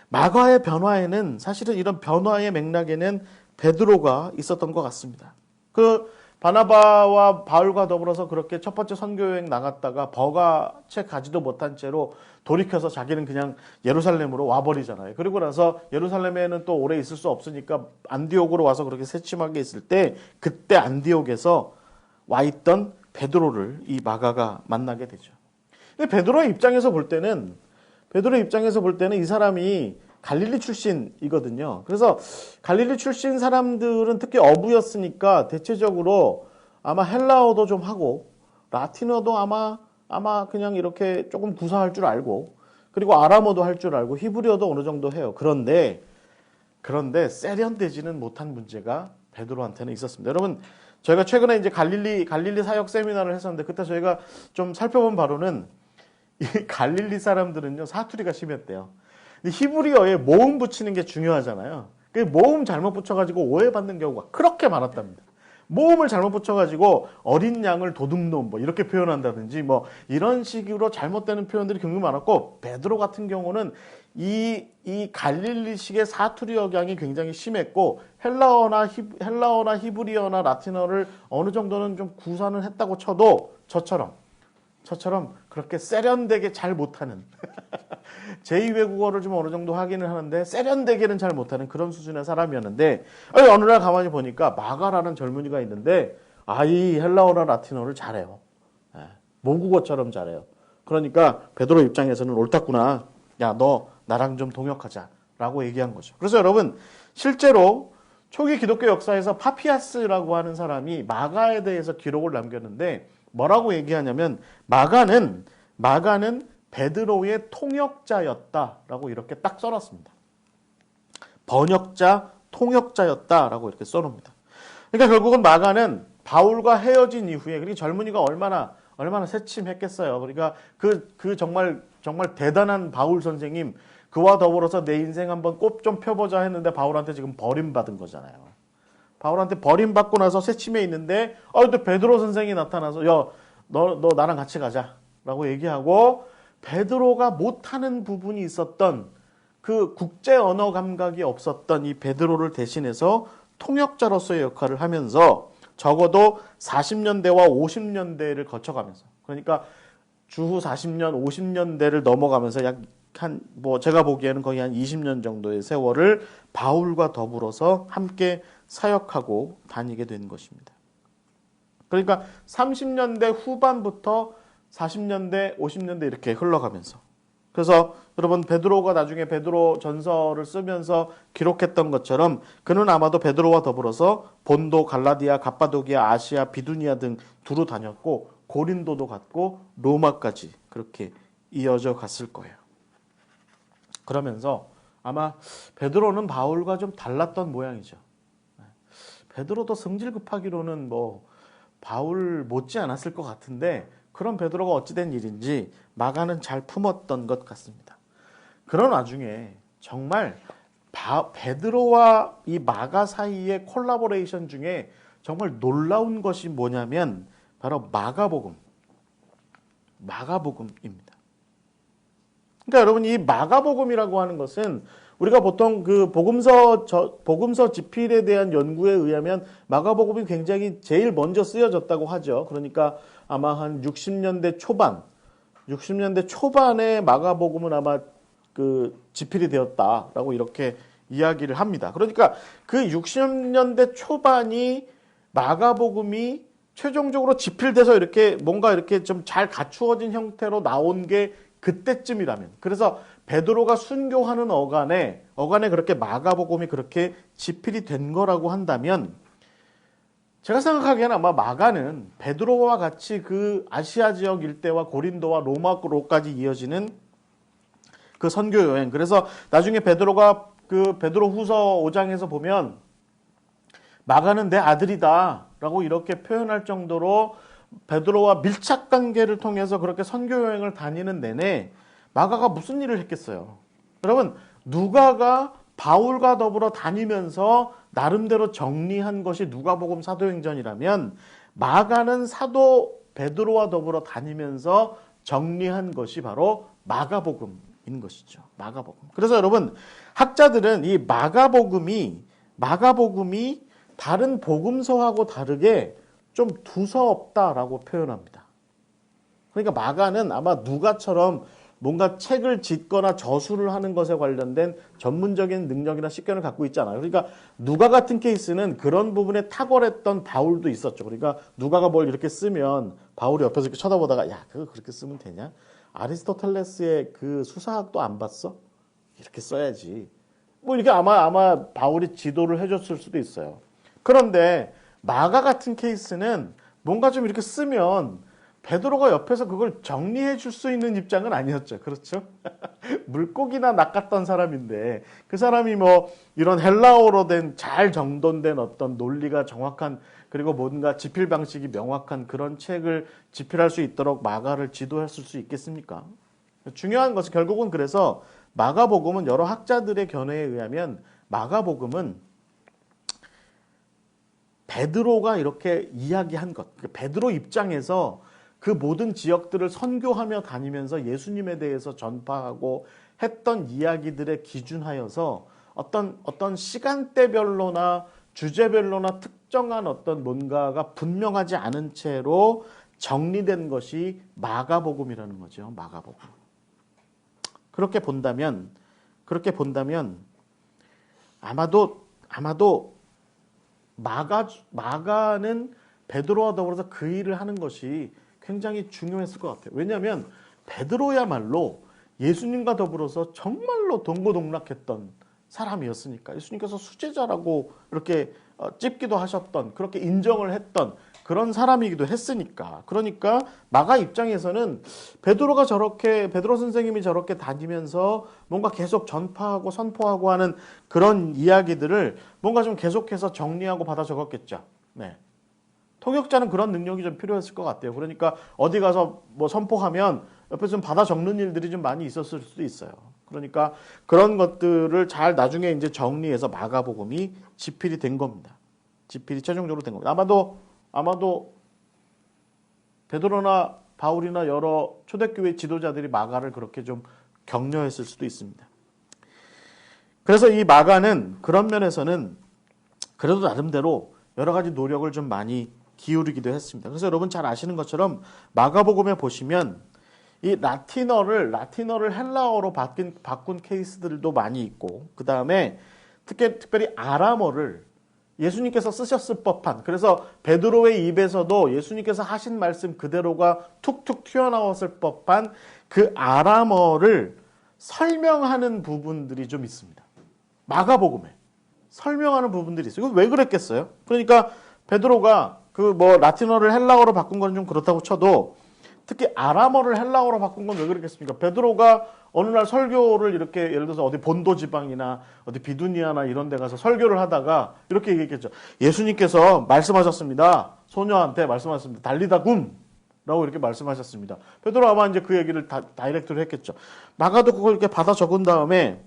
[SPEAKER 1] 마가의 변화에는, 사실은 이런 변화의 맥락에는 베드로가 있었던 것 같습니다. 그 바나바와 바울과 더불어서 그렇게 첫 번째 선교여행 나갔다가 버가 채 가지도 못한 채로 돌이켜서 자기는 그냥 예루살렘으로 와버리잖아요. 그리고 나서 예루살렘에는 또 오래 있을 수 없으니까 안디옥으로 와서 그렇게 새침하게 있을 때, 그때 안디옥에서 와 있던 베드로를 이 마가가 만나게 되죠. 근데 베드로의 입장에서 볼 때는 이 사람이 갈릴리 출신이거든요. 그래서 갈릴리 출신 사람들은 특히 어부였으니까 대체적으로 아마 헬라어도 좀 하고 라틴어도 아마 그냥 이렇게 조금 구사할 줄 알고, 그리고 아람어도 할 줄 알고 히브리어도 어느 정도 해요. 그런데 세련되지는 못한 문제가 베드로한테는 있었습니다. 여러분, 저희가 최근에 이제 갈릴리 사역 세미나를 했었는데 그때 저희가 좀 살펴본 바로는 이 갈릴리 사람들은요, 사투리가 심했대요. 근데 히브리어에 모음 붙이는 게 중요하잖아요. 그 모음 잘못 붙여가지고 오해받는 경우가 그렇게 많았답니다. 모음을 잘못 붙여가지고 어린 양을 도둑놈 뭐 이렇게 표현한다든지 뭐 이런 식으로 잘못되는 표현들이 굉장히 많았고, 베드로 같은 경우는 이 갈릴리식의 사투리 억양이 굉장히 심했고, 헬라어나 히브리어나 라틴어를 어느 정도는 좀 구사는 했다고 쳐도 저처럼 그렇게 세련되게 잘 못하는 제2외국어를 좀 어느 정도 하기는 하는데 세련되게는 잘 못하는 그런 수준의 사람이었는데, 어느 날 가만히 보니까 마가라는 젊은이가 있는데 이 헬라어나 라틴어를 잘해요. 모국어처럼 잘해요. 그러니까 베드로 입장에서는 옳았구나. 야, 너 나랑 좀 동역하자라고 얘기한 거죠. 그래서 여러분, 실제로 초기 기독교 역사에서 파피아스라고 하는 사람이 마가에 대해서 기록을 남겼는데 뭐라고 얘기하냐면 마가는 베드로의 통역자였다라고 이렇게 딱 써놨습니다. 번역자, 통역자였다라고 이렇게 써놓습니다. 그러니까 결국은 마가는 바울과 헤어진 이후에, 그리고 젊은이가 얼마나 새침했겠어요. 그러니까 그 정말 대단한 바울 선생님, 그와 더불어서 내 인생 한번 꽃 좀 펴보자 했는데 바울한테 지금 버림받은 거잖아요. 바울한테 버림받고 나서 새침해 있는데 또 베드로 선생이 나타나서 너 나랑 같이 가자라고 얘기하고, 베드로가 못하는 부분이 있었던, 그 국제 언어 감각이 없었던 이 베드로를 대신해서 통역자로서의 역할을 하면서 적어도 40년대와 50년대를 거쳐가면서, 그러니까 주후 40년, 50년대를 넘어가면서 제가 보기에는 거의 한 20년 정도의 세월을 바울과 더불어서 함께 사역하고 다니게 된 것입니다. 그러니까 30년대 후반부터 40년대, 50년대 이렇게 흘러가면서, 그래서 여러분, 베드로가 나중에 베드로 전서를 쓰면서 기록했던 것처럼 그는 아마도 베드로와 더불어서 본도, 갈라디아, 갑바도기아, 아시아, 비두니아 등 두루 다녔고 고린도도 갔고 로마까지 그렇게 이어져 갔을 거예요. 그러면서 아마 베드로는 바울과 좀 달랐던 모양이죠. 베드로도 성질 급하기로는 바울 못지 않았을 것 같은데, 그런 베드로가 어찌된 일인지 마가는 잘 품었던 것 같습니다. 그런 와중에 정말 베드로와 이 마가 사이의 콜라보레이션 중에 정말 놀라운 것이 뭐냐면 바로 마가복음입니다. 그러니까 여러분, 이 마가복음이라고 하는 것은 우리가 보통 그 복음서 지필에 대한 연구에 의하면 마가복음이 굉장히 제일 먼저 쓰여졌다고 하죠. 그러니까 아마 한 60년대 초반에 마가복음은 아마 그 지필이 되었다라고 이렇게 이야기를 합니다. 그러니까 그 60년대 초반이 마가복음이 최종적으로 지필돼서 이렇게 뭔가 이렇게 좀 잘 갖추어진 형태로 나온 게 그때쯤이라면, 그래서 베드로가 순교하는 어간에 그렇게 마가복음이 그렇게 지필이 된 거라고 한다면, 제가 생각하기에는 아마 마가는 베드로와 같이 그 아시아 지역 일대와 고린도와 로마로까지 이어지는 그 선교 여행. 그래서 나중에 베드로가 그 베드로후서 5장에서 보면 마가는 내 아들이다라고 이렇게 표현할 정도로 베드로와 밀착 관계를 통해서 그렇게 선교 여행을 다니는 내내 마가가 무슨 일을 했겠어요? 여러분, 누가가 바울과 더불어 다니면서 나름대로 정리한 것이 누가복음 사도행전이라면 마가는 사도 베드로와 더불어 다니면서 정리한 것이 바로 마가복음인 것이죠. 마가복음. 그래서 여러분, 학자들은 이 마가복음이 다른 복음서하고 다르게 좀 두서없다라고 표현합니다. 그러니까 마가는 아마 누가처럼 뭔가 책을 짓거나 저술을 하는 것에 관련된 전문적인 능력이나 식견을 갖고 있지 않아요. 그러니까 누가 같은 케이스는 그런 부분에 탁월했던 바울도 있었죠. 그러니까 누가가 뭘 이렇게 쓰면 바울이 옆에서 이렇게 쳐다보다가 야, 그거 그렇게 쓰면 되냐? 아리스토텔레스의 그 수사학도 안 봤어? 이렇게 써야지. 뭐 이렇게 아마 바울이 지도를 해줬을 수도 있어요. 그런데 마가 같은 케이스는 뭔가 좀 이렇게 쓰면 베드로가 옆에서 그걸 정리해 줄 수 있는 입장은 아니었죠. 그렇죠? 물고기나 낚았던 사람인데 그 사람이 뭐 이런 헬라어로 된 잘 정돈된 어떤 논리가 정확한 그리고 뭔가 집필 방식이 명확한 그런 책을 집필할 수 있도록 마가를 지도했을 수 있겠습니까? 중요한 것은 결국은 그래서 마가복음은 여러 학자들의 견해에 의하면 마가복음은 베드로가 이렇게 이야기한 것, 베드로 입장에서 그 모든 지역들을 선교하며 다니면서 예수님에 대해서 전파하고 했던 이야기들에 기준하여서 어떤 시간대별로나 주제별로나 특정한 어떤 뭔가가 분명하지 않은 채로 정리된 것이 마가복음이라는 거죠. 마가복음. 그렇게 본다면 아마도 마가는 베드로와 더불어서 그 일을 하는 것이 굉장히 중요했을 것 같아요. 왜냐하면 베드로야말로 예수님과 더불어서 정말로 동고동락했던 사람이었으니까 예수님께서 수제자라고 이렇게 찝기도 하셨던 그렇게 인정을 했던 그런 사람이기도 했으니까 그러니까 마가 입장에서는 베드로 선생님이 저렇게 다니면서 뭔가 계속 전파하고 선포하고 하는 그런 이야기들을 뭔가 좀 계속해서 정리하고 받아 적었겠죠. 네. 통역자는 그런 능력이 좀 필요했을 것 같아요. 그러니까 어디 가서 뭐 선포하면 옆에서 좀 받아 적는 일들이 좀 많이 있었을 수도 있어요. 그러니까 그런 것들을 잘 나중에 이제 정리해서 마가복음이 집필이 된 겁니다. 집필이 최종적으로 된 겁니다. 아마도 베드로나 바울이나 여러 초대교회 지도자들이 마가를 그렇게 좀 격려했을 수도 있습니다. 그래서 이 마가는 그런 면에서는 그래도 나름대로 여러 가지 노력을 좀 많이 기울이기도 했습니다. 그래서 여러분 잘 아시는 것처럼 마가복음에 보시면 이 라틴어를 헬라어로 바꾼 케이스들도 많이 있고 그 다음에 특별히 아람어를 예수님께서 쓰셨을 법한 그래서 베드로의 입에서도 예수님께서 하신 말씀 그대로가 툭툭 튀어나왔을 법한 그 아람어를 설명하는 부분들이 좀 있습니다. 마가복음에 설명하는 부분들이 있어요. 이거 왜 그랬겠어요? 그러니까 베드로가 그 뭐 라틴어를 헬라어로 바꾼 건 좀 그렇다고 쳐도 특히 아람어를 헬라어로 바꾼 건 왜 그랬겠습니까? 베드로가 어느 날 설교를 이렇게 예를 들어서 어디 본도 지방이나 어디 비두니아나 이런 데 가서 설교를 하다가 이렇게 얘기했겠죠. 예수님께서 말씀하셨습니다. 소녀한테 말씀하셨습니다. 달리다 굼! 라고 이렇게 말씀하셨습니다. 베드로 아마 이제 그 얘기를 다이렉트로 했겠죠. 마가도 그걸 이렇게 받아 적은 다음에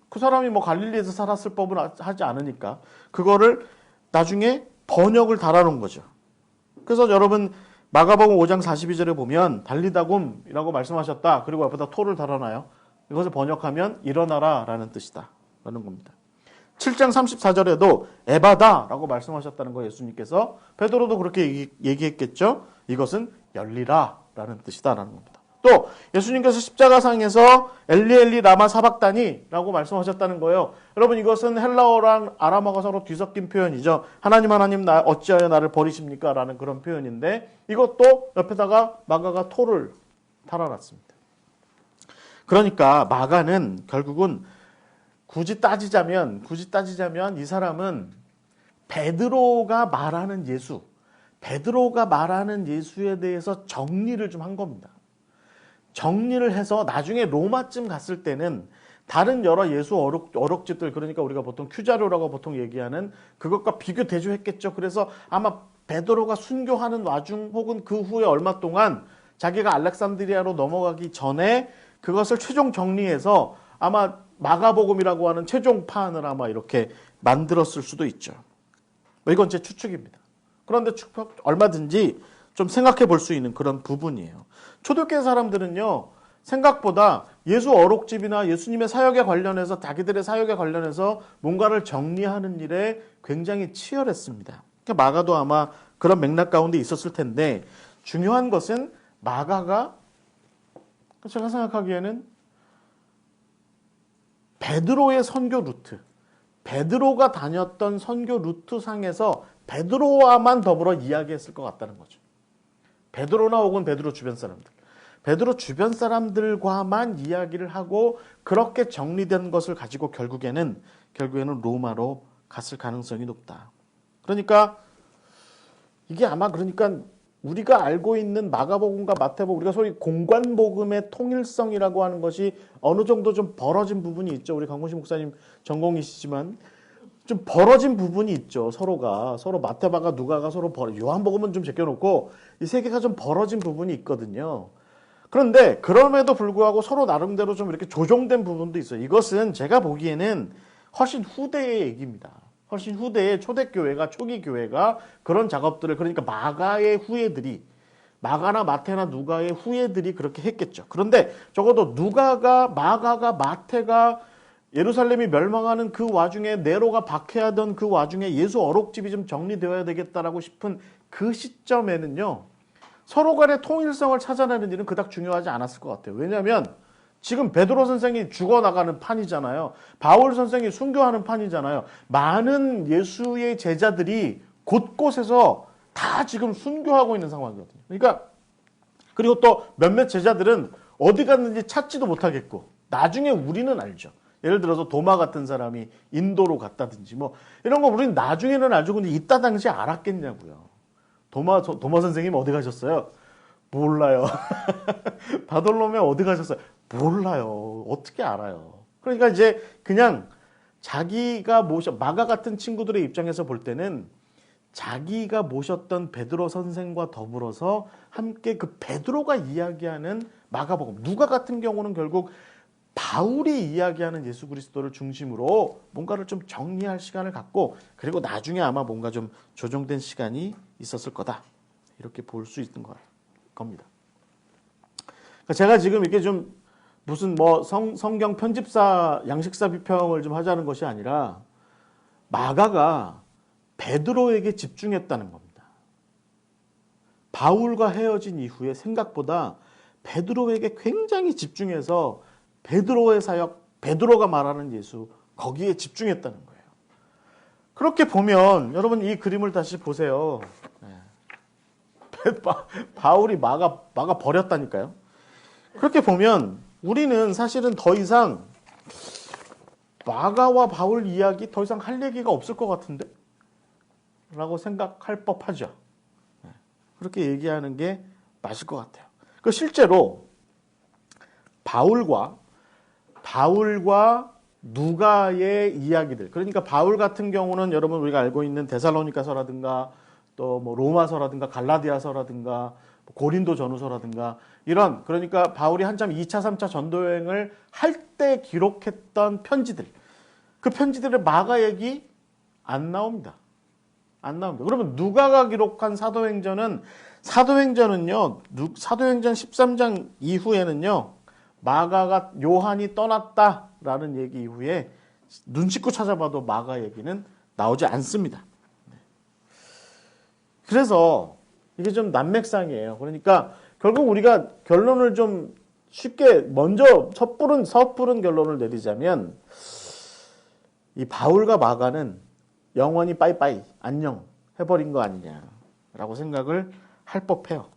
[SPEAKER 1] 그 사람이 뭐 갈릴리에서 살았을 법은 하지 않으니까 그거를 나중에 번역을 달아놓은 거죠. 그래서 여러분 마가복음 5장 42절에 보면 달리다굼이라고 말씀하셨다. 그리고 옆에다 토를 달아놔요. 이것을 번역하면 일어나라 라는 뜻이다 라는 겁니다. 7장 34절에도 에바다라고 말씀하셨다는 거 예수님께서 베드로도 그렇게 얘기했겠죠. 이것은 열리라 라는 뜻이다 라는 겁니다. 또 예수님께서 십자가상에서 엘리 라마 사박다니 라고 말씀하셨다는 거예요. 여러분 이것은 헬라어랑 아람어가 서로 뒤섞인 표현이죠. 하나님 나 어찌하여 나를 버리십니까? 라는 그런 표현인데 이것도 옆에다가 마가가 토를 달아놨습니다. 그러니까 마가는 결국은 굳이 따지자면 이 사람은 베드로가 말하는 예수에 대해서 정리를 좀 한 겁니다. 정리를 해서 나중에 로마쯤 갔을 때는 다른 여러 예수 어록집들, 그러니까 우리가 보통 큐자료라고 보통 얘기하는 그것과 비교 대조했겠죠. 그래서 아마 베드로가 순교하는 와중 혹은 그 후에 얼마 동안 자기가 알렉산드리아로 넘어가기 전에 그것을 최종 정리해서 아마 마가복음이라고 하는 최종판을 아마 이렇게 만들었을 수도 있죠. 이건 제 추측입니다. 그런데 얼마든지 좀 생각해 볼 수 있는 그런 부분이에요. 초대교회 사람들은요, 생각보다 예수 어록집이나 예수님의 사역에 관련해서, 자기들의 사역에 관련해서 뭔가를 정리하는 일에 굉장히 치열했습니다. 마가도 아마 그런 맥락 가운데 있었을 텐데, 중요한 것은 마가가 제가 생각하기에는 베드로의 선교 루트, 베드로가 다녔던 선교 루트상에서 베드로와만 더불어 이야기했을 것 같다는 거죠. 베드로나 혹은 베드로 주변 사람들. 베드로 주변 사람들과만 이야기를 하고 그렇게 정리된 것을 가지고 결국에는 로마로 갔을 가능성이 높다. 그러니까 이게 아마 그러니까 우리가 알고 있는 마가복음과 마태복음, 우리가 소위 공관복음의 통일성이라고 하는 것이 어느 정도 좀 벌어진 부분이 있죠. 우리 강곤식 목사님 전공이시지만 좀 벌어진 부분이 있죠. 서로 마태마가 누가가 서로 요한복음은 좀 제껴놓고 이 세 개가 좀 벌어진 부분이 있거든요. 그런데 그럼에도 불구하고 서로 나름대로 좀 이렇게 조정된 부분도 있어요. 이것은 제가 보기에는 훨씬 후대의 얘기입니다. 훨씬 후대의 초대교회가, 초기 교회가 그런 작업들을, 그러니까 마가의 후예들이, 마가나 마태나 누가의 후예들이 그렇게 했겠죠. 그런데 적어도 마가가, 마태가 예루살렘이 멸망하는 그 와중에, 네로가 박해하던 그 와중에 예수 어록집이 좀 정리되어야 되겠다라고 싶은 그 시점에는요, 서로 간의 통일성을 찾아내는 일은 그닥 중요하지 않았을 것 같아요. 왜냐하면 지금 베드로 선생이 죽어나가는 판이잖아요. 바울 선생이 순교하는 판이잖아요. 많은 예수의 제자들이 곳곳에서 다 지금 순교하고 있는 상황이거든요. 그러니까 그리고 또 몇몇 제자들은 어디 갔는지 찾지도 못하겠고, 나중에 우리는 알죠. 예를 들어서 도마 같은 사람이 인도로 갔다든지 뭐 이런 거 우리는 나중에는 알죠. 근데 이따 당시에 알았겠냐고요. 도마 선생님 어디 가셨어요? 몰라요. 바돌로메 어디 가셨어요? 몰라요. 어떻게 알아요? 그러니까 이제 그냥 자기가 마가 같은 친구들의 입장에서 볼 때는 자기가 모셨던 베드로 선생과 더불어서 함께 그 베드로가 이야기하는 마가복음, 누가 같은 경우는 결국 바울이 이야기하는 예수 그리스도를 중심으로 뭔가를 좀 정리할 시간을 갖고, 그리고 나중에 아마 뭔가 좀 조정된 시간이 있었을 거다. 이렇게 볼 수 있는 겁니다. 제가 지금 이렇게 좀 무슨 뭐 성경 편집사, 양식사 비평을 좀 하자는 것이 아니라 마가가 베드로에게 집중했다는 겁니다. 바울과 헤어진 이후에 생각보다 베드로에게 굉장히 집중해서 베드로의 사역, 베드로가 말하는 예수, 거기에 집중했다는 거예요. 그렇게 보면 여러분 이 그림을 다시 보세요. 바울이 마가 버렸다니까요. 그렇게 보면 우리는 사실은 더 이상 마가와 바울 이야기 더 이상 할 얘기가 없을 것 같은데? 라고 생각할 법하죠. 그렇게 얘기하는 게 맞을 것 같아요. 실제로 바울과 누가의 이야기들, 그러니까 바울 같은 경우는 여러분 우리가 알고 있는 데살로니가서라든가 또 뭐 로마서라든가 갈라디아서라든가 고린도 전후서라든가 이런, 그러니까 바울이 한참 2차 3차 전도 여행을 할 때 기록했던 편지들, 그 편지들의 마가 얘기 안 나옵니다. 그러면 누가가 기록한 사도행전은요, 사도행전 13장 이후에는요, 마가가 요한이 떠났다라는 얘기 이후에 눈 씻고 찾아봐도 마가 얘기는 나오지 않습니다. 그래서 이게 좀 난맥상이에요. 그러니까 결국 우리가 결론을 좀 쉽게 먼저 섣부른 결론을 내리자면 이 바울과 마가는 영원히 빠이빠이 안녕 해버린 거 아니냐라고 생각을 할 법해요.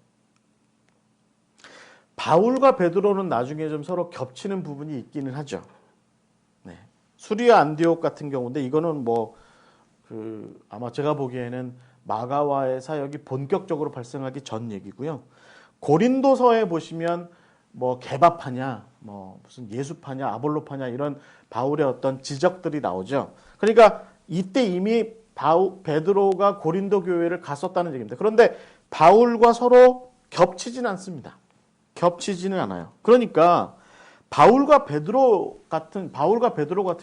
[SPEAKER 1] 바울과 베드로는 나중에 좀 서로 겹치는 부분이 있기는 하죠. 네. 수리아 안디옥 같은 경우인데 이거는 아마 제가 보기에는 마가와의 사역이 본격적으로 발생하기 전 얘기고요. 고린도서에 보시면 뭐 개바파냐, 뭐 무슨 예수파냐, 아볼로파냐 이런 바울의 어떤 지적들이 나오죠. 그러니까 이때 이미 베드로가 고린도 교회를 갔었다는 얘기입니다. 그런데 바울과 서로 겹치지는 않습니다. 겹치지는 않아요. 그러니까 바울과 베드로 같은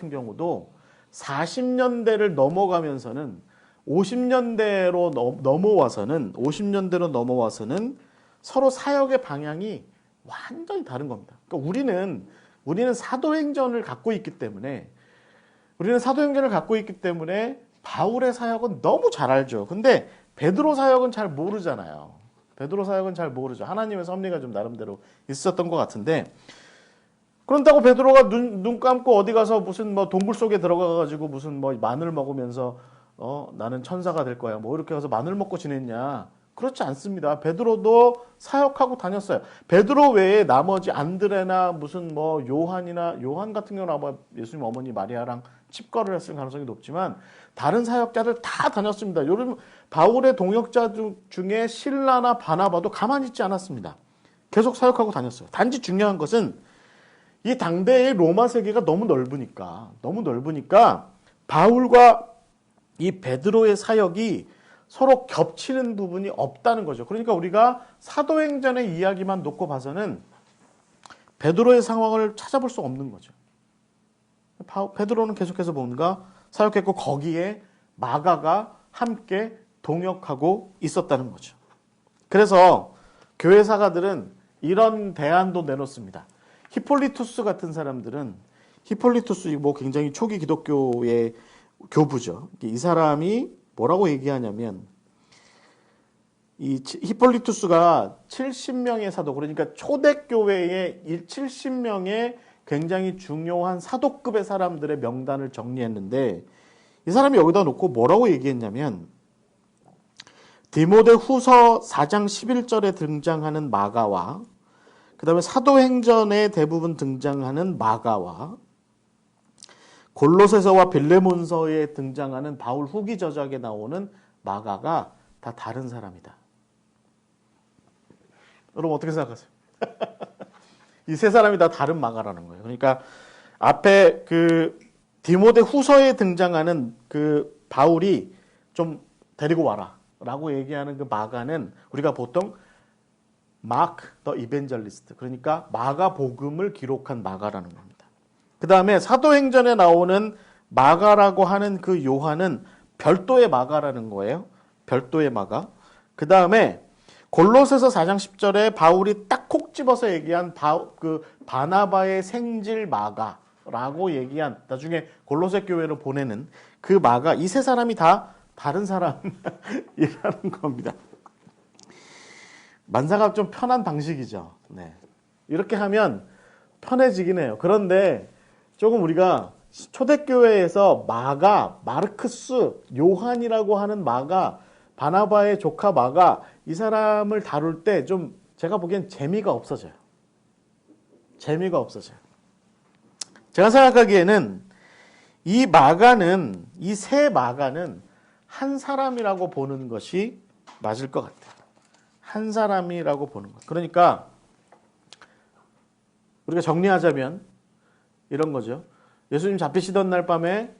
[SPEAKER 1] 경우도 40년대를 넘어가면서는 50년대로 넘어와서는 서로 사역의 방향이 완전히 다른 겁니다. 그러니까 우리는 사도행전을 갖고 있기 때문에 바울의 사역은 너무 잘 알죠. 근데 베드로 사역은 잘 모르잖아요. 하나님의 섭리가 좀 나름대로 있었던 것 같은데, 그런다고 베드로가 눈 감고 어디 가서 무슨 뭐 동굴 속에 들어가가지고 무슨 뭐 마늘 먹으면서 나는 천사가 될 거야 뭐 이렇게 해서 마늘 먹고 지냈냐? 그렇지 않습니다. 베드로도 사역하고 다녔어요. 베드로 외에 나머지 안드레나 무슨 뭐 요한 같은 경우는 아마 예수님 어머니 마리아랑 칩거를 했을 가능성이 높지만 다른 사역자들 다 다녔습니다. 요즘 바울의 동역자 중에 실라나 바나바도 가만히 있지 않았습니다. 계속 사역하고 다녔어요. 단지 중요한 것은 이 당대의 로마 세계가 너무 넓으니까 바울과 이 베드로의 사역이 서로 겹치는 부분이 없다는 거죠. 그러니까 우리가 사도행전의 이야기만 놓고 봐서는 베드로의 상황을 찾아볼 수 없는 거죠. 베드로는 계속해서 뭔가 사역했고 거기에 마가가 함께 동역하고 있었다는 거죠. 그래서 교회 사가들은 이런 대안도 내놓습니다. 히폴리투스 같은 사람들은 히폴리투스 뭐 굉장히 초기 기독교의 교부죠. 이 사람이 뭐라고 얘기하냐면 이 히폴리투스가 70명의 사도, 그러니까 초대교회의 70명의 굉장히 중요한 사도급의 사람들의 명단을 정리했는데 이 사람이 여기다 놓고 뭐라고 얘기했냐면 디모데 후서 4장 11절에 등장하는 마가와 그 다음에 사도행전에 대부분 등장하는 마가와 골로새서와 빌레몬서에 등장하는 바울 후기 저작에 나오는 마가가 다 다른 사람이다. 여러분 어떻게 생각하세요? 이 세 사람이 다 다른 마가라는 거예요. 그러니까 앞에 그 디모데 후서에 등장하는 그 바울이 좀 데리고 와라 라고 얘기하는 그 마가는 우리가 보통 마크 더 이벤젤리스트, 그러니까 마가 복음을 기록한 마가라는 겁니다. 그 다음에 사도행전에 나오는 마가라고 하는 그 요한은 별도의 마가라는 거예요. 별도의 마가. 그 다음에 골로새서 4장 10절에 바울이 딱 콕 집어서 얘기한 바나바의 생질 마가라고 얘기한 나중에 골로새 교회로 보내는 그 마가, 이 세 사람이 다 다른 사람이라는 겁니다. 만사가 좀 편한 방식이죠. 네. 이렇게 하면 편해지긴 해요. 그런데 조금 우리가 초대교회에서 마가, 마르크스, 요한이라고 하는 마가, 바나바의 조카 마가, 이 사람을 다룰 때 좀 제가 보기엔 재미가 없어져요. 제가 생각하기에는 이 세 마가는 한 사람이라고 보는 것이 맞을 것 같아요. 한 사람이라고 보는 것. 그러니까 우리가 정리하자면 이런 거죠. 예수님 잡히시던 날 밤에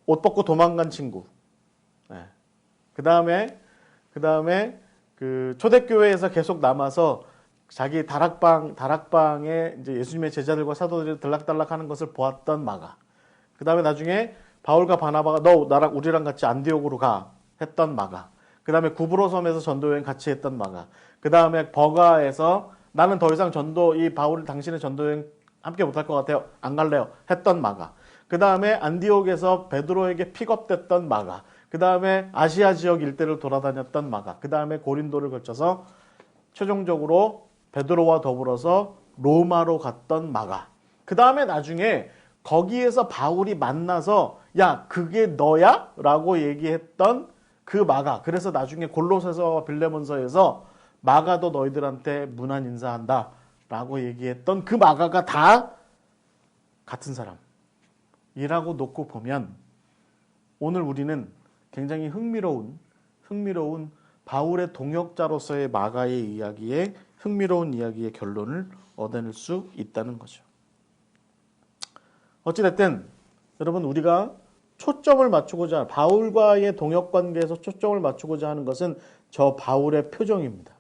[SPEAKER 1] 옷 벗고 도망간 친구. 네. 그 다음에 그 초대교회에서 계속 남아서 자기 다락방에 이제 예수님의 제자들과 사도들이 들락달락하는 것을 보았던 마가. 그 다음에 나중에 바울과 바나바가 너 나랑 우리랑 같이 안디옥으로 가 했던 마가. 그 다음에 구브로 섬에서 전도여행 같이 했던 마가. 그 다음에 버가에서 나는 더 이상 바울 당신의 전도여행 함께 못할 것 같아요. 안 갈래요. 했던 마가. 그 다음에 안디옥에서 베드로에게 픽업됐던 마가. 그 다음에 아시아 지역 일대를 돌아다녔던 마가. 그 다음에 고린도를 거쳐서 최종적으로 베드로와 더불어서 로마로 갔던 마가. 그 다음에 나중에 거기에서 바울이 만나서 야 그게 너야? 라고 얘기했던 그 마가. 그래서 나중에 골로새서와 빌레몬서에서 마가도 너희들한테 문안 인사한다 라고 얘기했던 그 마가가 다 같은 사람이라고 놓고 보면 오늘 우리는 굉장히 흥미로운 바울의 동역자로서의 마가의 이야기에 흥미로운 이야기의 결론을 얻어낼 수 있다는 거죠. 어찌됐든 여러분 우리가 초점을 맞추고자 바울과의 동역관계에서 초점을 맞추고자 하는 것은 저 바울의 표정입니다.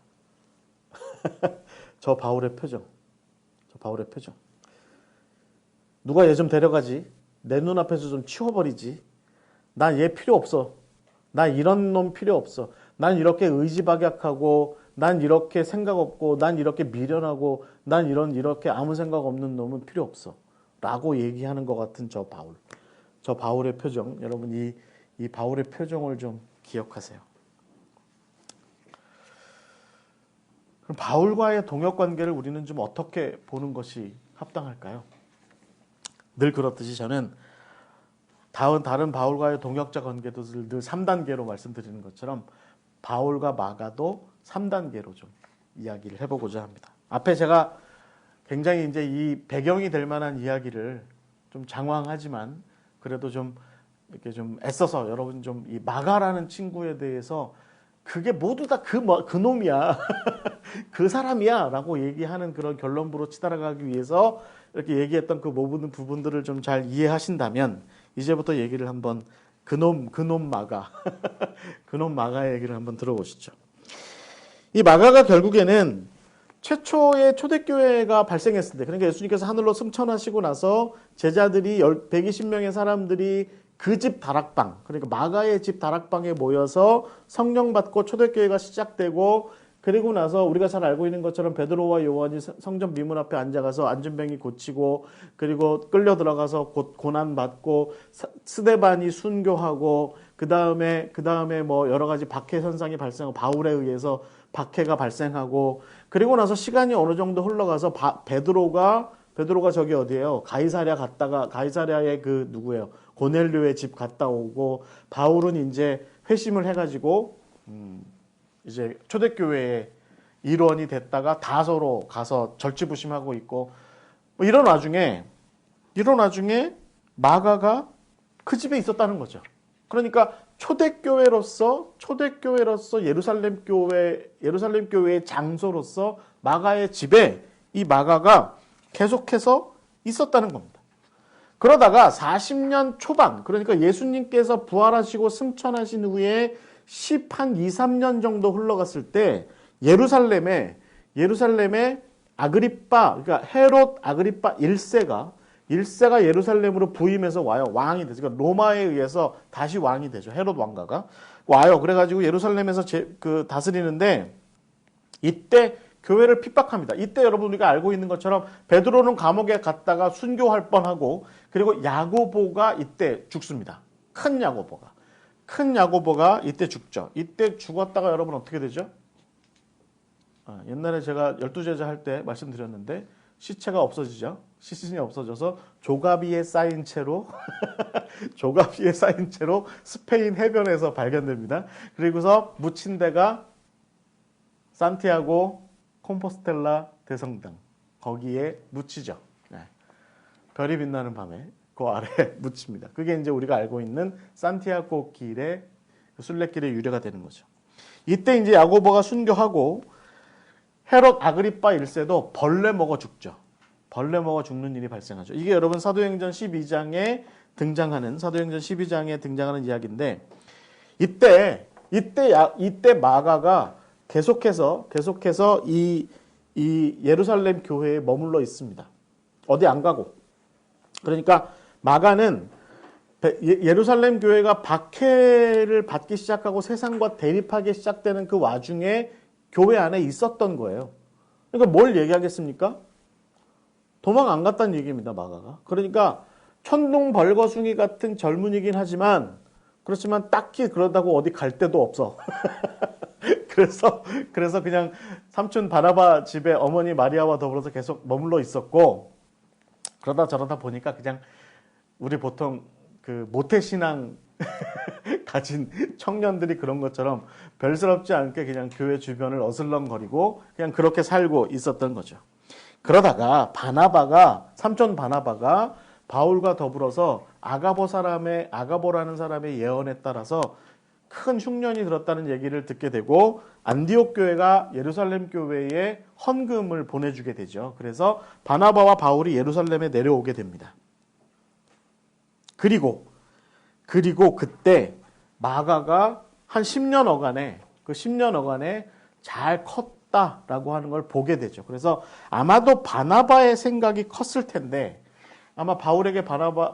[SPEAKER 1] 저 바울의 표정. 저 바울의 표정. 누가 얘 좀 데려가지. 내 눈앞에서 좀 치워버리지. 난 얘 필요 없어. 난 이런 놈 필요 없어. 난 이렇게 의지박약하고 난 이렇게 생각 없고 난 이렇게 미련하고 난 이렇게 아무 생각 없는 놈은 필요 없어. 라고 얘기하는 것 같은 저 바울. 저 바울의 표정. 여러분 이 바울의 표정을 좀 기억하세요. 그럼 바울과의 동역관계를 우리는 좀 어떻게 보는 것이 합당할까요? 늘 그렇듯이 저는 다른 바울과의 동역자 관계도 늘 3단계로 말씀드리는 것처럼 바울과 마가도 3단계로 좀 이야기를 해보고자 합니다. 앞에 제가 굉장히 이제 이 배경이 될 만한 이야기를 좀 장황하지만 그래도 좀 이렇게 좀 애써서 여러분 좀 이 마가라는 친구에 대해서 그게 모두 다 그 놈이야. 그 사람이야. 라고 얘기하는 그런 결론부로 치달아가기 위해서 이렇게 얘기했던 그 모든 부분들을 좀 잘 이해하신다면 이제부터 얘기를 한번 그놈 마가 그놈 마가의 얘기를 한번 들어보시죠. 이 마가가 결국에는 최초의 초대교회가 발생했을 때 그러니까 예수님께서 하늘로 승천하시고 나서 제자들이 120명의 사람들이 그 집 다락방 그러니까 마가의 집 다락방에 모여서 성령 받고 초대교회가 시작되고 그리고 나서 우리가 잘 알고 있는 것처럼 베드로와 요한이 성전 미문 앞에 앉아가서 안전병이 고치고 그리고 끌려 들어가서 고난 받고 스데반이 순교하고 그 다음에 뭐 여러 가지 박해 현상이 발생하고 바울에 의해서 박해가 발생하고 그리고 나서 시간이 어느 정도 흘러가서 베드로가 저기 어디예요? 가이사랴 갔다가 가이사랴의 그 누구예요? 고넬료의 집 갔다 오고 바울은 이제 회심을 해가지고 이제 초대교회의 일원이 됐다가 다소로 가서 절치부심하고 있고 뭐 이런 와중에 마가가 그 집에 있었다는 거죠. 그러니까 초대교회로서 예루살렘 교회의 장소로서 마가의 집에 이 마가가 계속해서 있었다는 겁니다. 그러다가 40년 초반 그러니까 예수님께서 부활하시고 승천하신 후에 10한 2, 3년 정도 흘러갔을 때 예루살렘에 아그리빠 그러니까 헤롯 아그리빠 1세가 예루살렘으로 부임해서 와요. 왕이 되죠. 그러니까 로마에 의해서 다시 왕이 되죠. 헤롯 왕가가 와요. 그래가지고 예루살렘에서 다스리는데 이때 교회를 핍박합니다. 이때 여러분 우리가 알고 있는 것처럼 베드로는 감옥에 갔다가 순교할 뻔하고 그리고 야고보가 이때 죽습니다. 큰 야고보가 이때 죽죠. 이때 죽었다가 여러분 어떻게 되죠? 옛날에 제가 12제자 할 때 말씀드렸는데 시체가 없어지죠. 시신이 없어져서 조가비에 쌓인 채로 스페인 해변에서 발견됩니다. 그리고서 묻힌 데가 산티아고 콤포스텔라 대성당 거기에 묻히죠. 네. 별이 빛나는 밤에 그 아래 묻힙니다. 그게 이제 우리가 알고 있는 산티아고 길의 순례길의 유래가 되는 거죠. 이때 이제 야고보가 순교하고 헤롯 아그리빠 1세도 벌레 먹어 죽죠. 벌레 먹어 죽는 일이 발생하죠. 이게 여러분 사도행전 12장에 등장하는 이야기인데 이때 마가가 계속해서 이 예루살렘 교회에 머물러 있습니다. 어디 안 가고. 그러니까 마가는 예루살렘 교회가 박해를 받기 시작하고 세상과 대립하기 시작되는 그 와중에 교회 안에 있었던 거예요. 그러니까 뭘 얘기하겠습니까? 도망 안 갔다는 얘기입니다, 마가가. 그러니까 천둥벌거숭이 같은 젊은이긴 하지만 그렇지만 딱히 그러다고 어디 갈 데도 없어. 그래서 그냥 삼촌 바나바 집에 어머니 마리아와 더불어서 계속 머물러 있었고 그러다 저러다 보니까 그냥 우리 보통 그 모태신앙 가진 청년들이 그런 것처럼 별스럽지 않게 그냥 교회 주변을 어슬렁거리고 그냥 그렇게 살고 있었던 거죠. 그러다가 삼촌 바나바가 바울과 더불어서 아가보라는 사람의 예언에 따라서 큰 흉년이 들었다는 얘기를 듣게 되고 안디옥 교회가 예루살렘 교회에 헌금을 보내주게 되죠. 그래서 바나바와 바울이 예루살렘에 내려오게 됩니다. 그리고 그때 마가가 한 10년어간에 그 10년어간에 잘 컸다라고 하는 걸 보게 되죠. 그래서 아마도 바나바의 생각이 컸을 텐데 아마 바울에게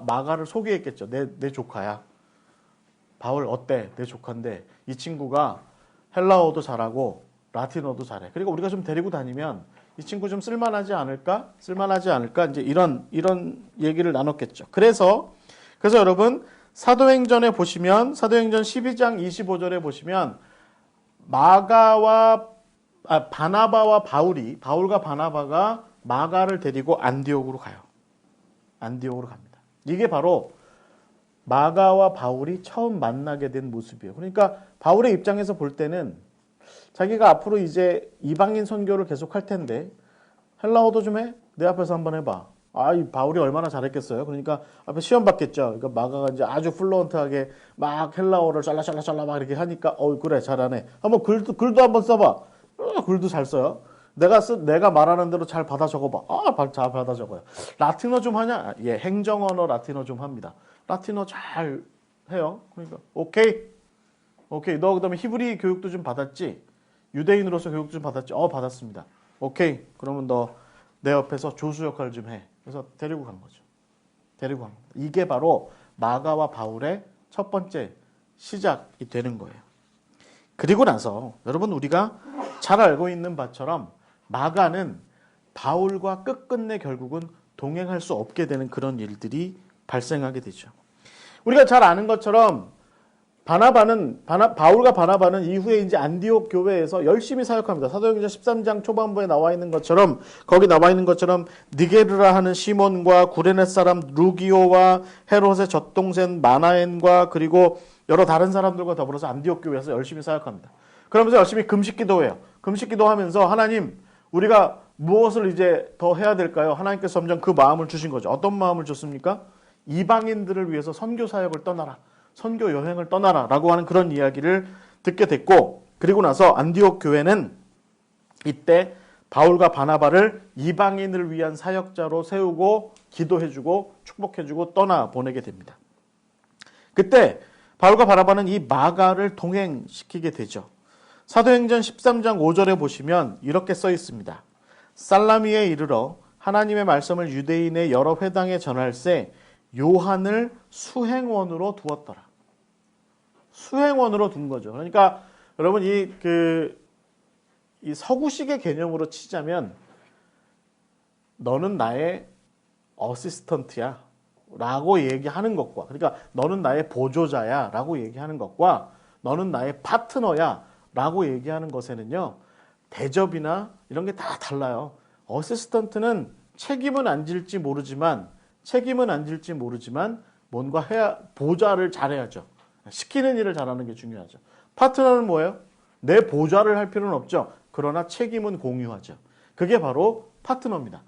[SPEAKER 1] 마가를 소개했겠죠. 내 조카야. 바울 어때? 내 조카인데 이 친구가 헬라어도 잘하고 라틴어도 잘해. 그리고 우리가 좀 데리고 다니면 이 친구 좀 쓸만하지 않을까? 이제 이런 얘기를 나눴겠죠. 그래서 여러분 사도행전에 보시면 사도행전 12장 25절에 보시면 바나바와 바울과 바나바가 마가를 데리고 안디옥으로 가요. 안디옥으로 갑니다. 이게 바로 마가와 바울이 처음 만나게 된 모습이에요. 그러니까 바울의 입장에서 볼 때는 자기가 앞으로 이제 이방인 선교를 계속할 텐데 헬라어도 좀 해? 내 앞에서 한번 해봐. 이 바울이 얼마나 잘했겠어요. 그러니까 앞에 시험 받겠죠. 그러니까 마가가 이제 아주 플루언트하게 막 헬라어를 짤라짤라 막 이렇게 하니까 그래 잘하네. 한번 글도 한번 써봐. 글도 잘 써요. 내가 말하는 대로 잘 받아 적어봐. 잘 받아 적어요. 라틴어 좀 하냐? 예, 행정언어 라틴어 좀 합니다. 라틴어 잘 해요. 그러니까 오케이. 너 그다음에 히브리 교육도 좀 받았지? 유대인으로서 교육 좀 받았지? 받았습니다. 오케이. 그러면 너 내 옆에서 조수 역할 좀 해. 그래서 데리고 간 거죠. 이게 바로 마가와 바울의 첫 번째 시작이 되는 거예요. 그리고 나서 여러분 우리가 잘 알고 있는 바처럼 마가는 바울과 끝끝내 결국은 동행할 수 없게 되는 그런 일들이 발생하게 되죠. 우리가 잘 아는 것처럼 바울과 바나바는 이후에 이제 안디옥 교회에서 열심히 사역합니다. 사도행전 13장 초반부에 거기 나와 있는 것처럼 니게르라 하는 시몬과 구레네 사람 루기오와 헤롯의 젖동생 마나엔과 그리고 여러 다른 사람들과 더불어서 안디옥 교회에서 열심히 사역합니다. 그러면서 열심히 금식 기도해요. 금식 기도하면서 하나님 우리가 무엇을 이제 더 해야 될까요? 하나님께서 점점 그 마음을 주신 거죠. 어떤 마음을 줬습니까? 이방인들을 위해서 선교 사역을 떠나라. 선교 여행을 떠나라 라고 하는 그런 이야기를 듣게 됐고 그리고 나서 안디옥 교회는 이때 바울과 바나바를 이방인을 위한 사역자로 세우고 기도해주고 축복해주고 떠나보내게 됩니다. 그때 바울과 바나바는 이 마가를 동행시키게 되죠. 사도행전 13장 5절에 보시면 이렇게 써 있습니다. 살라미에 이르러 하나님의 말씀을 유대인의 여러 회당에 전할세 요한을 수행원으로 두었더라. 수행원으로 둔 거죠. 그러니까 여러분 이 서구식의 개념으로 치자면 너는 나의 어시스턴트야 라고 얘기하는 것과 그러니까 너는 나의 보조자야 라고 얘기하는 것과 너는 나의 파트너야 라고 얘기하는 것에는요 대접이나 이런 게 다 달라요. 어시스턴트는 책임은 안 질지 모르지만 뭔가 보좌를 잘해야죠. 시키는 일을 잘하는 게 중요하죠. 파트너는 뭐예요? 내 보좌를 할 필요는 없죠. 그러나 책임은 공유하죠. 그게 바로 파트너입니다.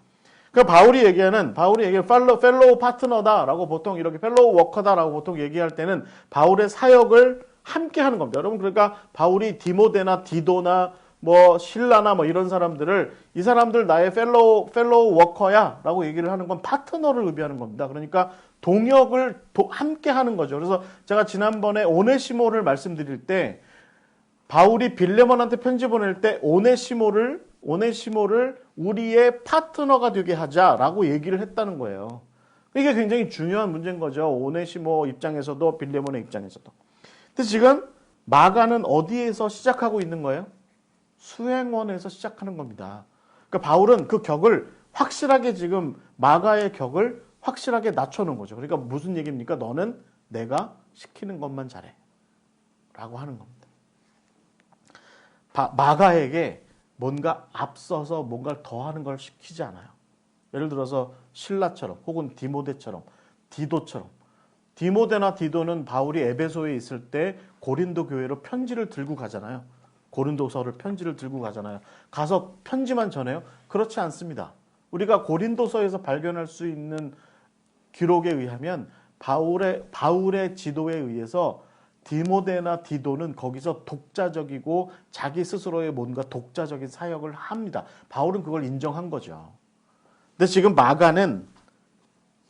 [SPEAKER 1] 그러니까 바울이 얘기하는 펠로우 파트너다라고 보통 이렇게 펠로우 워커다라고 보통 얘기할 때는 바울의 사역을 함께 하는 겁니다. 여러분 그러니까 바울이 디모데나 디도나 신라나 이런 사람들을 이 사람들 나의 펠로우 워커야 라고 얘기를 하는 건 파트너를 의미하는 겁니다. 그러니까 동역을 함께 하는 거죠. 그래서 제가 지난번에 오네시모를 말씀드릴 때 바울이 빌레몬한테 편지 보낼 때 오네시모를 우리의 파트너가 되게 하자라고 얘기를 했다는 거예요. 이게 굉장히 중요한 문제인 거죠. 오네시모 입장에서도 빌레몬의 입장에서도. 근데 지금 마가는 어디에서 시작하고 있는 거예요? 수행원에서 시작하는 겁니다. 그러니까 바울은 그 격을 확실하게 지금 마가의 격을 확실하게 낮춰놓은 거죠. 그러니까 무슨 얘기입니까? 너는 내가 시키는 것만 잘해 라고 하는 겁니다. 마가에게 뭔가 앞서서 뭔가를 더 하는 걸 시키지 않아요. 예를 들어서 신라처럼 혹은 디모데처럼 디도처럼 디모데나 디도는 바울이 에베소에 있을 때 고린도 교회로 편지를 들고 가잖아요. 고린도서를 편지를 들고 가잖아요. 가서 편지만 전해요? 그렇지 않습니다. 우리가 고린도서에서 발견할 수 있는 기록에 의하면 바울의 지도에 의해서 디모데나 디도는 거기서 독자적이고 자기 스스로의 뭔가 독자적인 사역을 합니다. 바울은 그걸 인정한 거죠. 근데 지금 마가는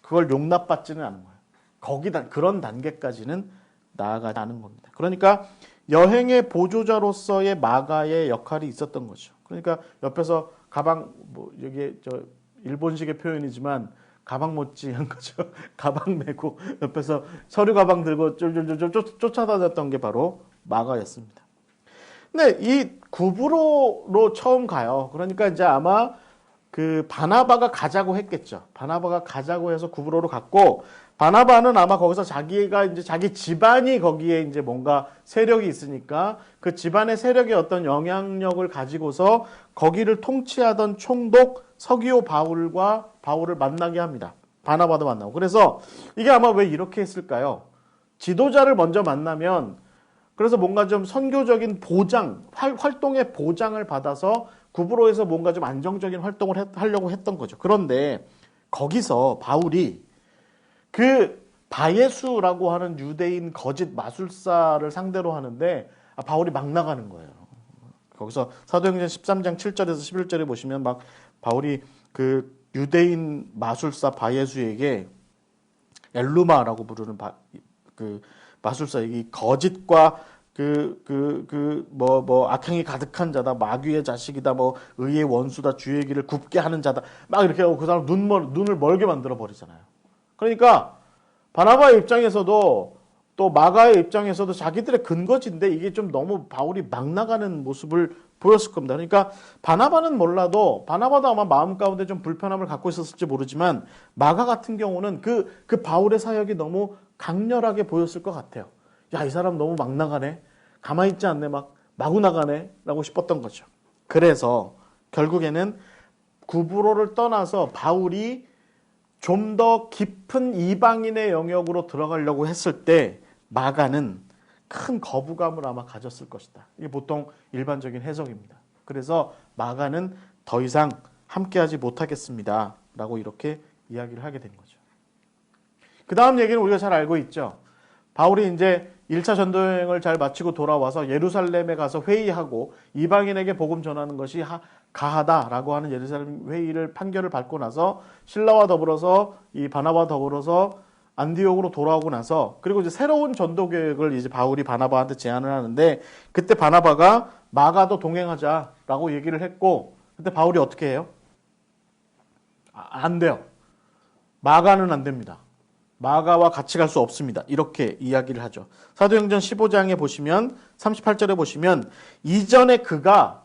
[SPEAKER 1] 그걸 용납받지는 않은 거예요. 그런 단계까지는 나아가지 않은 겁니다. 그러니까 여행의 보조자로서의 마가의 역할이 있었던 거죠. 그러니까 옆에서 가방, 뭐 여기 저 일본식의 표현이지만 가방 못지한 거죠. 가방 메고 옆에서 서류 가방 들고 쫄쫄쫄 쫓아다녔던 게 바로 마가였습니다. 근데 이 구브로로 처음 가요. 그러니까 이제 아마 그 바나바가 가자고 했겠죠. 바나바가 가자고 해서 구브로로 갔고, 바나바는 아마 거기서 자기가 이제 자기 집안이 거기에 이제 뭔가 세력이 있으니까 그 집안의 세력의 어떤 영향력을 가지고서 거기를 통치하던 총독 서기오 바울을 만나게 합니다. 바나바도 만나고. 그래서 이게 아마 왜 이렇게 했을까요? 지도자를 먼저 만나면 그래서 뭔가 좀 선교적인 보장, 활동의 보장을 받아서 구브로에서 뭔가 좀 안정적인 활동을 하려고 했던 거죠. 그런데 거기서 바울이 그 바예수라고 하는 유대인 거짓 마술사를 상대로 하는데 바울이 막 나가는 거예요. 거기서 사도행전 13장 7절에서 11절에 보시면 막 바울이 그 유대인 마술사 바예수에게 엘루마라고 부르는 그 마술사에게 거짓과 악행이 가득한 자다, 마귀의 자식이다, 뭐 의의 원수다, 주의 길을 굽게 하는 자다, 막 이렇게 하고 그 사람 눈을 멀게 만들어 버리잖아요. 그러니까 바나바의 입장에서도 또 마가의 입장에서도 자기들의 근거지인데 이게 좀 너무 바울이 막 나가는 모습을 보였을 겁니다. 그러니까 바나바는 몰라도 바나바도 아마 마음 가운데 좀 불편함을 갖고 있었을지 모르지만 마가 같은 경우는 그 바울의 사역이 너무 강렬하게 보였을 것 같아요. 야, 이 사람 너무 막 나가네. 가만히 있지 않네. 막 마구 나가네. 라고 싶었던 거죠. 그래서 결국에는 구브로를 떠나서 바울이 좀 더 깊은 이방인의 영역으로 들어가려고 했을 때 마가는 큰 거부감을 아마 가졌을 것이다. 이게 보통 일반적인 해석입니다. 그래서 마가는 더 이상 함께하지 못하겠습니다. 라고 이렇게 이야기를 하게 된 거죠. 그 다음 얘기는 우리가 잘 알고 있죠. 바울이 이제 1차 전도여행을 잘 마치고 돌아와서 예루살렘에 가서 회의하고 이방인에게 복음 전하는 것이 가하다라고 하는 예루살렘 회의를 판결을 받고 나서 실라와 더불어서 이 바나바와 더불어서 안디옥으로 돌아오고 나서 그리고 이제 새로운 전도 계획을 이제 바울이 바나바한테 제안을 하는데 그때 바나바가 마가도 동행하자라고 얘기를 했고 그때 바울이 어떻게 해요? 안 돼요. 마가는 안 됩니다. 마가와 같이 갈 수 없습니다. 이렇게 이야기를 하죠. 사도행전 15장에 보시면 38절에 보시면 이전에 그가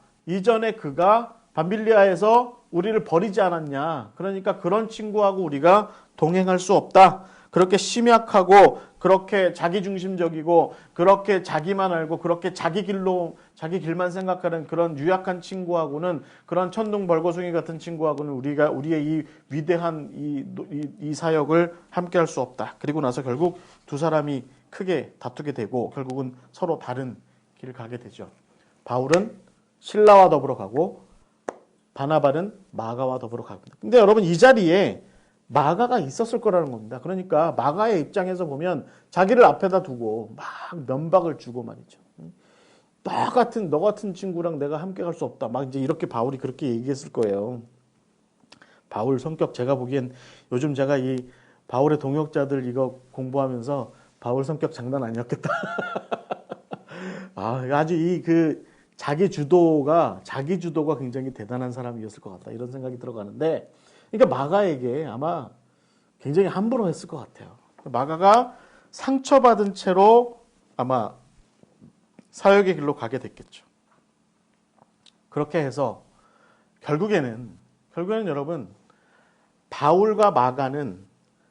[SPEAKER 1] 밤빌리아에서 우리를 버리지 않았냐. 그러니까 그런 친구하고 우리가 동행할 수 없다. 그렇게 심약하고 그렇게 자기중심적이고 그렇게 자기만 알고 그렇게 자기 길만 생각하는 그런 유약한 친구하고는 그런 천둥벌거숭이 같은 친구하고는 우리의 이 위대한 이 사역을 함께 할 수 없다. 그리고 나서 결국 두 사람이 크게 다투게 되고 결국은 서로 다른 길을 가게 되죠. 바울은 실라와 더불어 가고 바나바는 마가와 더불어 갑니다. 근데 여러분 이 자리에 마가가 있었을 거라는 겁니다. 그러니까 마가의 입장에서 보면 자기를 앞에다 두고 막 면박을 주고 말이죠. 너 같은 친구랑 내가 함께 갈 수 없다. 막 이제 이렇게 바울이 그렇게 얘기했을 거예요. 바울 성격 제가 보기엔 요즘 제가 이 바울의 동역자들 이거 공부하면서 바울 성격 장난 아니었겠다. 아주 자기 주도가 굉장히 대단한 사람이었을 것 같다. 이런 생각이 들어가는데 그러니까 마가에게 아마 굉장히 함부로 했을 것 같아요. 마가가 상처받은 채로 아마 사역의 길로 가게 됐겠죠. 그렇게 해서 결국에는 여러분 바울과 마가는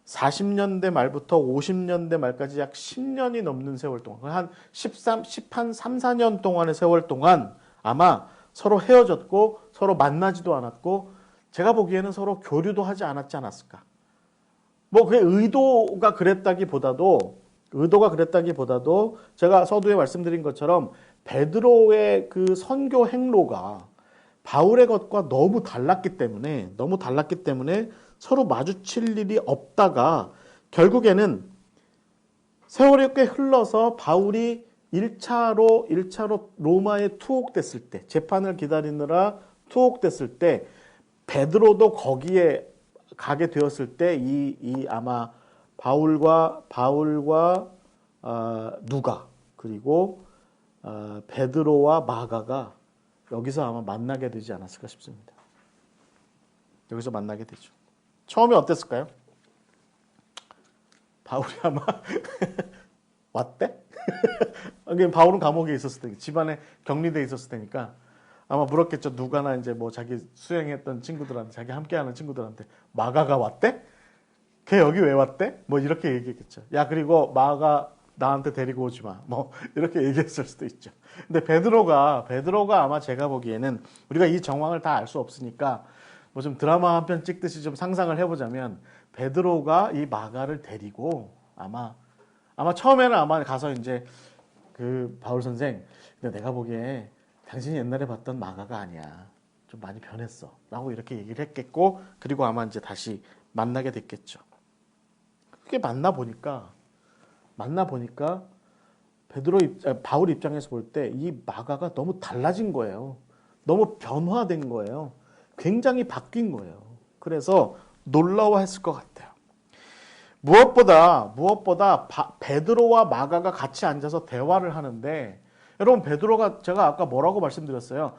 [SPEAKER 1] 40년대 말부터 50년대 말까지 약 10년이 넘는 세월 동안 한 3, 4년 동안의 세월 동안 아마 서로 헤어졌고 서로 만나지도 않았고 제가 보기에는 서로 교류도 하지 않았지 않았을까. 뭐 그게 의도가 그랬다기보다도 제가 서두에 말씀드린 것처럼 베드로의 그 선교 행로가 바울의 것과 너무 달랐기 때문에 서로 마주칠 일이 없다가 결국에는 세월이 꽤 흘러서 바울이 1차로 로마에 투옥됐을 때, 재판을 기다리느라 투옥됐을 때 베드로도 거기에 가게 되었을 때 이 아마 바울과 누가 그리고 베드로와 마가가 여기서 아마 만나게 되지 않았을까 싶습니다. 여기서 만나게 되죠. 처음에 어땠을까요? 바울이 아마 왔대? 바울은 감옥에 있었을 테니까, 집안에 격리돼 있었을 테니까 아마 물었겠죠. 누가나 이제 뭐 자기 수행했던 친구들한테, 자기 함께하는 친구들한테 마가가 왔대? 걔 여기 왜 왔대? 뭐 이렇게 얘기했겠죠. 야, 그리고 마가 나한테 데리고 오지 마. 뭐 이렇게 얘기했을 수도 있죠. 근데 베드로가 아마 제가 보기에는 우리가 이 정황을 다 알 수 없으니까 뭐 좀 드라마 한 편 찍듯이 좀 상상을 해보자면 베드로가 이 마가를 데리고 아마 처음에는 아마 가서 이제 그 바울 선생, 근데 내가 보기에 당신이 옛날에 봤던 마가가 아니야. 좀 많이 변했어. 라고 이렇게 얘기를 했겠고, 그리고 아마 이제 다시 만나게 됐겠죠. 그게 만나 보니까 바울 입장에서 볼 때 이 마가가 너무 달라진 거예요. 너무 변화된 거예요. 굉장히 바뀐 거예요. 그래서 놀라워했을 것 같아요. 무엇보다 베드로와 마가가 같이 앉아서 대화를 하는데, 여러분 베드로가, 제가 아까 뭐라고 말씀드렸어요?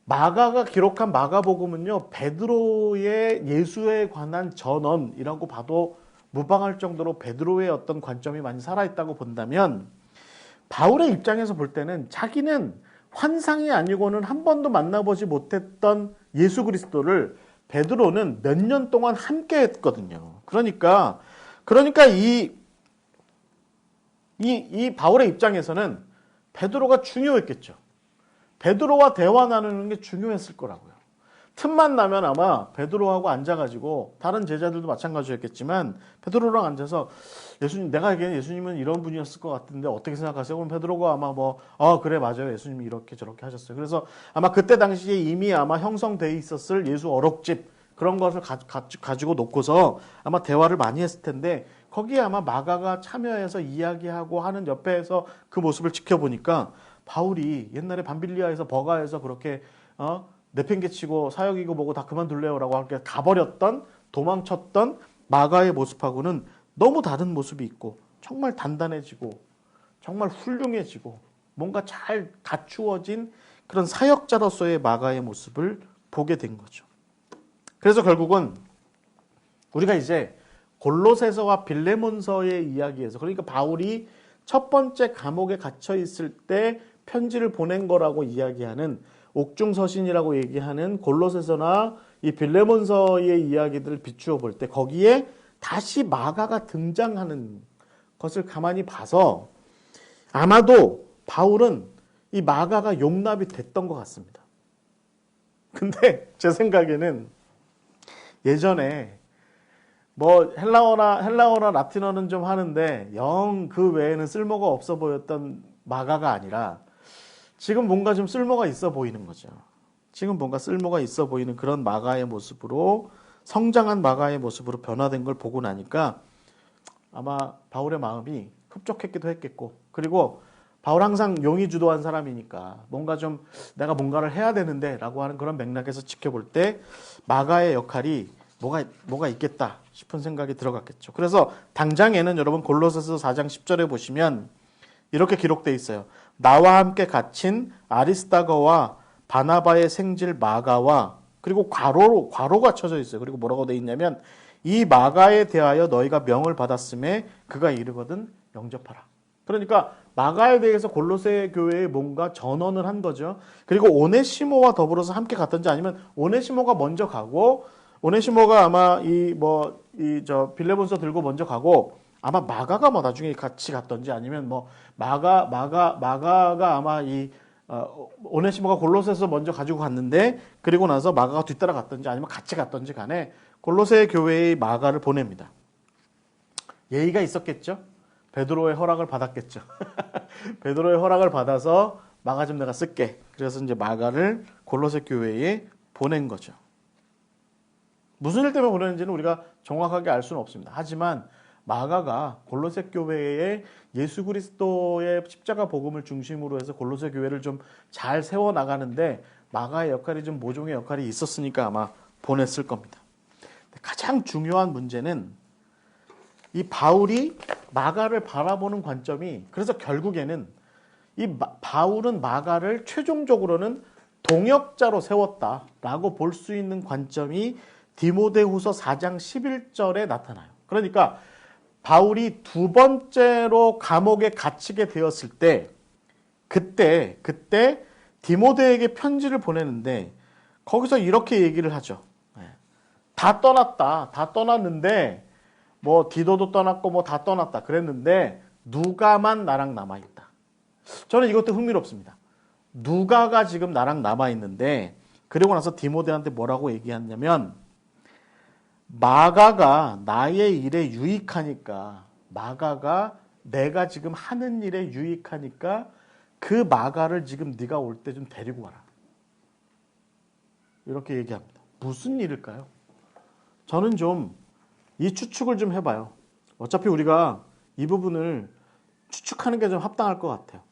[SPEAKER 1] 마가가 기록한 마가복음은요, 베드로의 예수에 관한 전언이라고 봐도 무방할 정도로 베드로의 어떤 관점이 많이 살아있다고 본다면, 바울의 입장에서 볼 때는 자기는 환상이 아니고는 한 번도 만나보지 못했던 예수 그리스도를 베드로는 몇 년 동안 함께 했거든요. 그러니까 이 바울의 입장에서는 베드로가 중요했겠죠. 베드로와 대화 나누는 게 중요했을 거라고요. 틈만 나면 아마 베드로하고 앉아가지고, 다른 제자들도 마찬가지였겠지만 베드로랑 앉아서 예수님, 내가 알기에는 예수님은 이런 분이었을 것 같은데 어떻게 생각하세요? 그럼 베드로가 아마 그래 맞아요, 예수님이 이렇게 저렇게 하셨어요. 그래서 아마 그때 당시에 이미 아마 형성돼 있었을 예수 어록집, 그런 것을 가지고 놓고서 아마 대화를 많이 했을 텐데, 거기에 아마 마가가 참여해서 이야기하고 하는 옆에서 그 모습을 지켜보니까 바울이 옛날에 밤빌리아에서 버가에서 그렇게 내팽개치고 사역이고 뭐고 다 그만둘래요라고 하게 가버렸던, 도망쳤던 마가의 모습하고는 너무 다른 모습이 있고, 정말 단단해지고 정말 훌륭해지고 뭔가 잘 갖추어진 그런 사역자로서의 마가의 모습을 보게 된 거죠. 그래서 결국은 우리가 이제 골로새서와 빌레몬서의 이야기에서, 그러니까 바울이 첫 번째 감옥에 갇혀 있을 때 편지를 보낸 거라고 이야기하는, 옥중서신이라고 얘기하는 골로새서나 이 빌레몬서의 이야기들을 비추어 볼 때 거기에 다시 마가가 등장하는 것을 가만히 봐서 아마도 바울은 이 마가가 용납이 됐던 것 같습니다. 근데 제 생각에는 예전에 뭐 헬라어나 라틴어는 좀 하는데 영 그 외에는 쓸모가 없어 보였던 마가가 아니라 지금 뭔가 좀 쓸모가 있어 보이는 거죠. 지금 뭔가 쓸모가 있어 보이는 그런 마가의 모습으로, 성장한 마가의 모습으로 변화된 걸 보고 나니까 아마 바울의 마음이 흡족했기도 했겠고, 그리고 바울 항상 용이 주도한 사람이니까 뭔가 좀 내가 뭔가를 해야 되는데 라고 하는 그런 맥락에서 지켜볼 때 마가의 역할이 뭐가 있겠다 싶은 생각이 들어갔겠죠. 그래서 당장에는 여러분 골로새서 4장 10절에 보시면 이렇게 기록되어 있어요. 나와 함께 갇힌 아리스다거와 바나바의 생질 마가와, 그리고 괄호가 쳐져 있어요. 그리고 뭐라고 되어 있냐면, 이 마가에 대하여 너희가 명을 받았음에 그가 이르거든 영접하라. 그러니까 마가에 대해서 골로새 교회에 뭔가 전언을 한 거죠. 그리고 오네시모와 더불어서 함께 갔던지, 아니면 오네시모가 먼저 가고, 오네시모가 아마 빌레몬서 들고 먼저 가고, 아마 마가가 나중에 같이 갔던지, 아니면 마가가 아마 오네시모가 골로새에서 먼저 가지고 갔는데, 그리고 나서 마가가 뒤따라 갔던지, 아니면 같이 갔던지 간에 골로새 교회의 마가를 보냅니다. 예의가 있었겠죠? 베드로의 허락을 받았겠죠. 베드로의 허락을 받아서 마가 좀 내가 쓸게. 그래서 이제 마가를 골로새 교회에 보낸 거죠. 무슨 일 때문에 보냈는지는 우리가 정확하게 알 수는 없습니다. 하지만 마가가 골로새 교회에 예수 그리스도의 십자가 복음을 중심으로 해서 골로새 교회를 좀 잘 세워 나가는데 마가의 역할이 좀 모종의 역할이 있었으니까 아마 보냈을 겁니다. 가장 중요한 문제는 이 바울이 마가를 바라보는 관점이, 그래서 결국에는 이 바울은 마가를 최종적으로는 동역자로 세웠다라고 볼 수 있는 관점이 디모데후서 4장 11절에 나타나요. 그러니까 바울이 두 번째로 감옥에 갇히게 되었을 때 그때 디모데에게 편지를 보내는데 거기서 이렇게 얘기를 하죠. 다 떠났다. 다 떠났는데 뭐 디도도 떠났고 뭐 다 떠났다 그랬는데 누가만 나랑 남아있다. 저는 이것도 흥미롭습니다. 누가가 지금 나랑 남아있는데, 그리고 나서 디모데한테 뭐라고 얘기했냐면 마가가 나의 일에 유익하니까, 마가가 내가 지금 하는 일에 유익하니까 그 마가를 지금 네가 올 때 좀 데리고 와라. 이렇게 얘기합니다. 무슨 일일까요? 저는 좀 이 추측을 좀 해봐요. 어차피 우리가 이 부분을 추측하는 게 좀 합당할 것 같아요.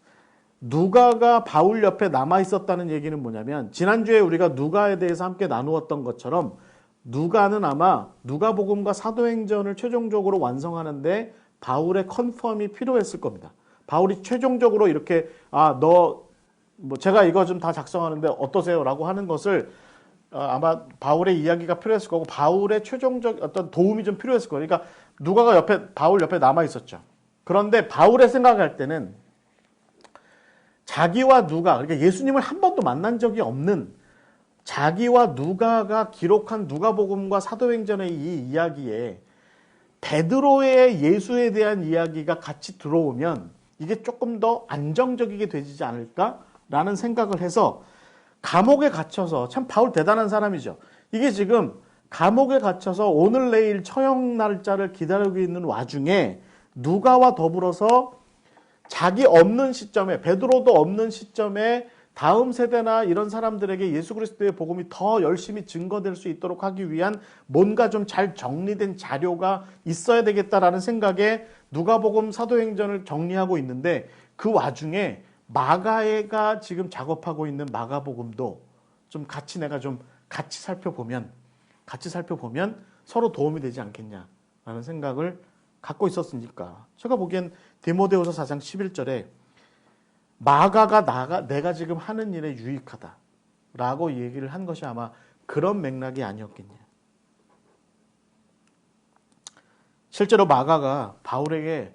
[SPEAKER 1] 누가가 바울 옆에 남아있었다는 얘기는 뭐냐면, 지난주에 우리가 누가에 대해서 함께 나누었던 것처럼 누가는 아마 누가복음과 사도행전을 최종적으로 완성하는데 바울의 컨펌이 필요했을 겁니다. 바울이 최종적으로 이렇게 제가 이거 좀 다 작성하는데 어떠세요? 라고 하는 것을 아마 바울의 이야기가 필요했을 거고 바울의 최종적 어떤 도움이 좀 필요했을 거예요. 그러니까 누가가 바울 옆에 남아 있었죠. 그런데 바울의 생각할 때는 자기와 누가, 그러니까 예수님을 한 번도 만난 적이 없는 자기와 누가가 기록한 누가복음과 사도행전의 이 이야기에 베드로의 예수에 대한 이야기가 같이 들어오면 이게 조금 더 안정적이게 되지 않을까라는 생각을 해서 감옥에 갇혀서, 참 바울 대단한 사람이죠. 이게 지금 감옥에 갇혀서 오늘 내일 처형 날짜를 기다리고 있는 와중에 누가와 더불어서 자기 없는 시점에, 베드로도 없는 시점에 다음 세대나 이런 사람들에게 예수 그리스도의 복음이 더 열심히 증거될 수 있도록 하기 위한 뭔가 좀 잘 정리된 자료가 있어야 되겠다라는 생각에 누가복음 사도행전을 정리하고 있는데, 그 와중에 마가가 지금 작업하고 있는 마가복음도 좀 내가 좀 같이 살펴보면 서로 도움이 되지 않겠냐라는 생각을 갖고 있었으니까, 제가 보기엔 디모데후서 4장 11절에 마가가 내가 지금 하는 일에 유익하다라고 얘기를 한 것이 아마 그런 맥락이 아니었겠냐. 실제로 마가가 바울의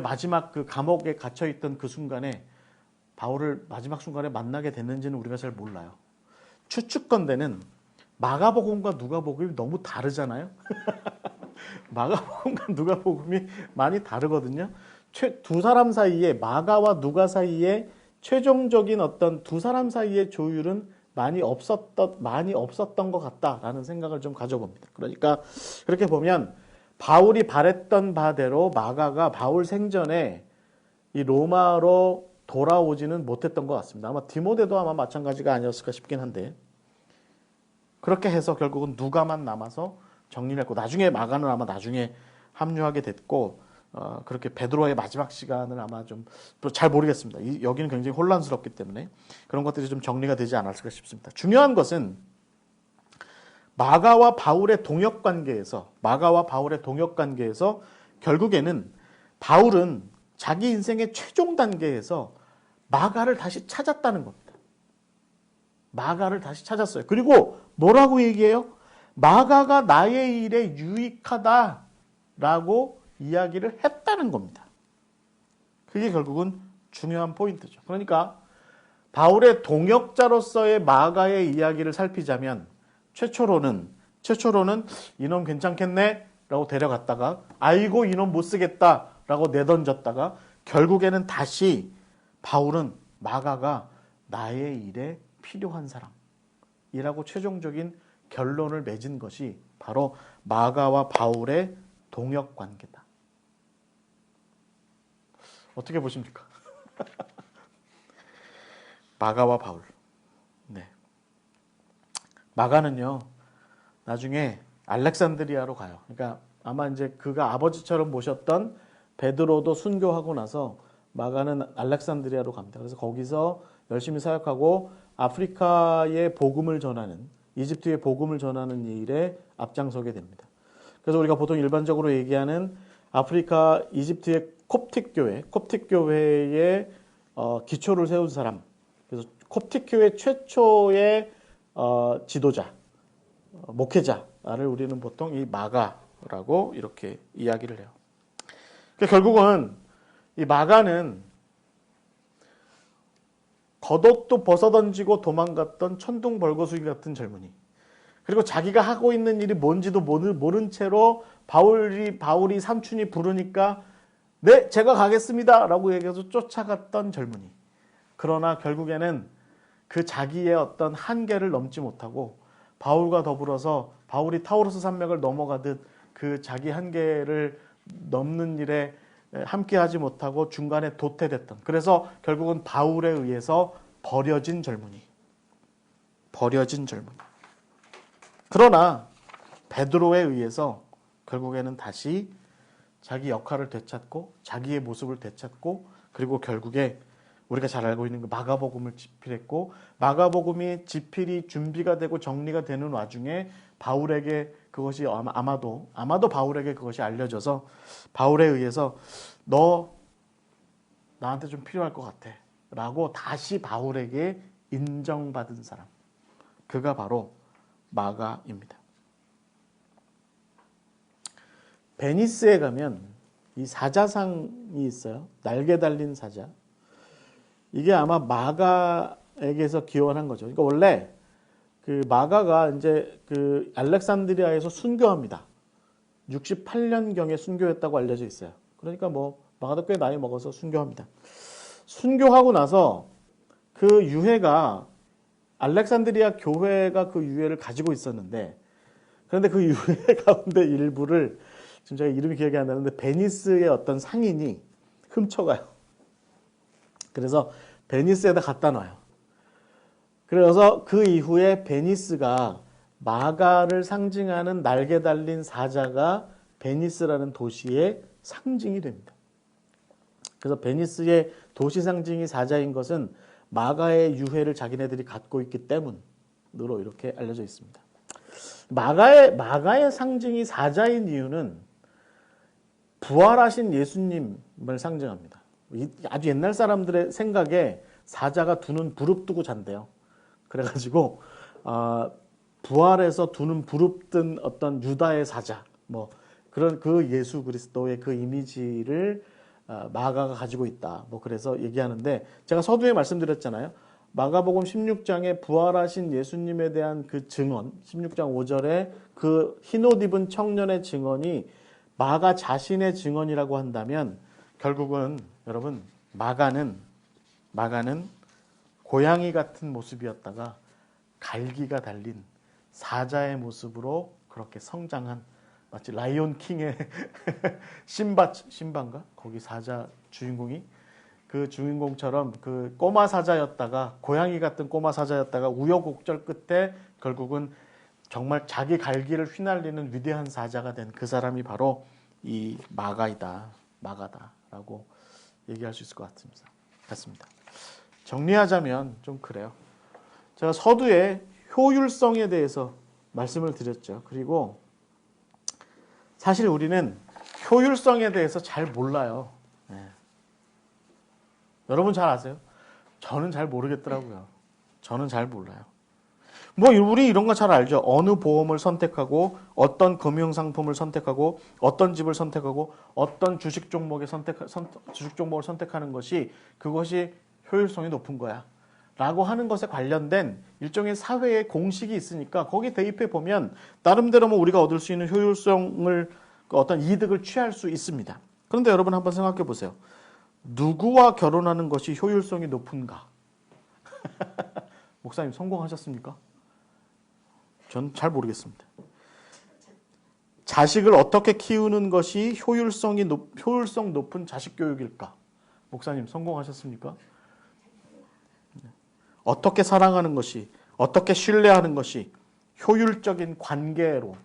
[SPEAKER 1] 마지막 그 감옥에 갇혀 있던 그 순간에 바울을 마지막 순간에 만나게 됐는지는 우리가 잘 몰라요. 추측건대는 마가복음과 누가복음이 너무 다르잖아요. 마가복음과 누가복음이 많이 다르거든요. 두 사람 사이에, 마가와 누가 사이에 최종적인 어떤 두 사람 사이의 조율은 많이 없었던 것 같다라는 생각을 좀 가져봅니다. 그러니까 그렇게 보면 바울이 바랬던 바대로 마가가 바울 생전에 이 로마로 돌아오지는 못했던 것 같습니다. 아마 디모데도 아마 마찬가지가 아니었을까 싶긴 한데, 그렇게 해서 결국은 누가만 남아서 정리를 했고, 나중에 마가는 아마 나중에 합류하게 됐고, 그렇게 베드로의 마지막 시간을 아마 좀 잘 모르겠습니다. 여기는 굉장히 혼란스럽기 때문에 그런 것들이 좀 정리가 되지 않았을까 싶습니다. 중요한 것은 마가와 바울의 동역 관계에서 결국에는 바울은 자기 인생의 최종 단계에서 마가를 다시 찾았다는 겁니다. 마가를 다시 찾았어요. 그리고 뭐라고 얘기해요? 마가가 나의 일에 유익하다라고 이야기를 했다는 겁니다. 그게 결국은 중요한 포인트죠. 그러니까 바울의 동역자로서의 마가의 이야기를 살피자면 최초로는 이놈 괜찮겠네 라고 데려갔다가, 아이고 이놈 못 쓰겠다 라고 내던졌다가, 결국에는 다시 바울은 마가가 나의 일에 필요한 사람이라고 최종적인 결론을 맺은 것이 바로 마가와 바울의 동역 관계다. 어떻게 보십니까? 마가와 바울. 네. 마가는요, 나중에 알렉산드리아로 가요. 그러니까 아마 이제 그가 아버지처럼 모셨던 베드로도 순교하고 나서 마가는 알렉산드리아로 갑니다. 그래서 거기서 열심히 사역하고 아프리카의 복음을 전하는, 이집트의 복음을 전하는 일에 앞장서게 됩니다. 그래서 우리가 보통 일반적으로 얘기하는 아프리카 이집트의 콥틱 교회의 기초를 세운 사람, 그래서 콥틱 교회 최초의 지도자, 목회자를 우리는 보통 이 마가라고 이렇게 이야기를 해요. 그러니까 결국은 이 마가는 겉옷도 벗어던지고 도망갔던 천둥벌거숭이 같은 젊은이, 그리고 자기가 하고 있는 일이 뭔지도 모른 채로 바울이 삼촌이 부르니까 네, 제가 가겠습니다 라고 얘기해서 쫓아갔던 젊은이. 그러나 결국에는 그 자기의 어떤 한계를 넘지 못하고 바울과 더불어서 바울이 타우로스 산맥을 넘어가듯 그 자기 한계를 넘는 일에 함께하지 못하고 중간에 도태됐던, 그래서 결국은 바울에 의해서 버려진 젊은이. 그러나 베드로에 의해서 결국에는 다시 자기 역할을 되찾고 자기의 모습을 되찾고, 그리고 결국에 우리가 잘 알고 있는 그 마가복음을 집필했고, 마가복음이 집필이 준비가 되고 정리가 되는 와중에 바울에게 그것이 아마도 바울에게 그것이 알려져서 바울에 의해서 너 나한테 좀 필요할 것 같아 라고 다시 바울에게 인정받은 사람, 그가 바로 마가입니다. 베니스에 가면 이 사자상이 있어요. 날개 달린 사자. 이게 아마 마가에게서 기원한 거죠. 그러니까 원래 그 마가가 이제 그 알렉산드리아에서 순교합니다. 68년경에 순교했다고 알려져 있어요. 그러니까 뭐 마가도 꽤 나이 먹어서 순교합니다. 순교하고 나서 그 유해가 알렉산드리아 교회가 그 유해를 가지고 있었는데, 그런데 그 유해 가운데 일부를 지금 제가 이름이 기억이 안 나는데 베니스의 어떤 상인이 훔쳐가요. 그래서 베니스에다 갖다 놔요. 그래서 그 이후에 베니스가 마가를 상징하는 날개 달린 사자가 베니스라는 도시의 상징이 됩니다. 그래서 베니스의 도시 상징이 사자인 것은 마가의 유해를 자기네들이 갖고 있기 때문으로 이렇게 알려져 있습니다. 마가의 상징이 사자인 이유는 부활하신 예수님을 상징합니다. 아주 옛날 사람들의 생각에 사자가 두 눈 부릅뜨고 잔대요. 그래가지고 부활해서 두 눈 부릅뜬 어떤 유다의 사자, 뭐 그런 그 예수 그리스도의 그 이미지를 마가가 가지고 있다. 뭐 그래서 얘기하는데, 제가 서두에 말씀드렸잖아요. 마가복음 16장에 부활하신 예수님에 대한 그 증언, 16장 5절에 그 흰옷 입은 청년의 증언이 마가 자신의 증언이라고 한다면, 결국은 여러분 마가는 고양이 같은 모습이었다가 갈기가 달린 사자의 모습으로 그렇게 성장한, 마치 라이온 킹의 심바인가? 거기 사자 주인공이 그 주인공처럼 그 꼬마 사자였다가, 고양이 같은 꼬마 사자였다가 우여곡절 끝에 결국은 정말 자기 갈기를 휘날리는 위대한 사자가 된 그 사람이 바로 이 마가다라고 얘기할 수 있을 것 같습니다. 정리하자면 좀 그래요. 제가 서두에 효율성에 대해서 말씀을 드렸죠. 그리고 사실 우리는 효율성에 대해서 잘 몰라요. 네. 여러분 잘 아세요? 저는 잘 모르겠더라고요. 저는 잘 몰라요. 뭐 우리 이런 거 잘 알죠. 어느 보험을 선택하고 어떤 금융상품을 선택하고 어떤 집을 선택하고 어떤 주식 종목을 선택하는 것이, 그것이 효율성이 높은 거야 라고 하는 것에 관련된 일종의 사회의 공식이 있으니까 거기 대입해 보면 나름대로 뭐 우리가 얻을 수 있는 효율성을, 어떤 이득을 취할 수 있습니다. 그런데 여러분 한번 생각해 보세요. 누구와 결혼하는 것이 효율성이 높은가? 목사님 성공하셨습니까? 전 잘 모르겠습니다. 자식을 어떻게 키우는 것이 효율성 높은 자식 교육일까? 목사님 성공하셨습니까? 어떻게 사랑하는 것이, 어떻게 신뢰하는 것이 효율적인 관계로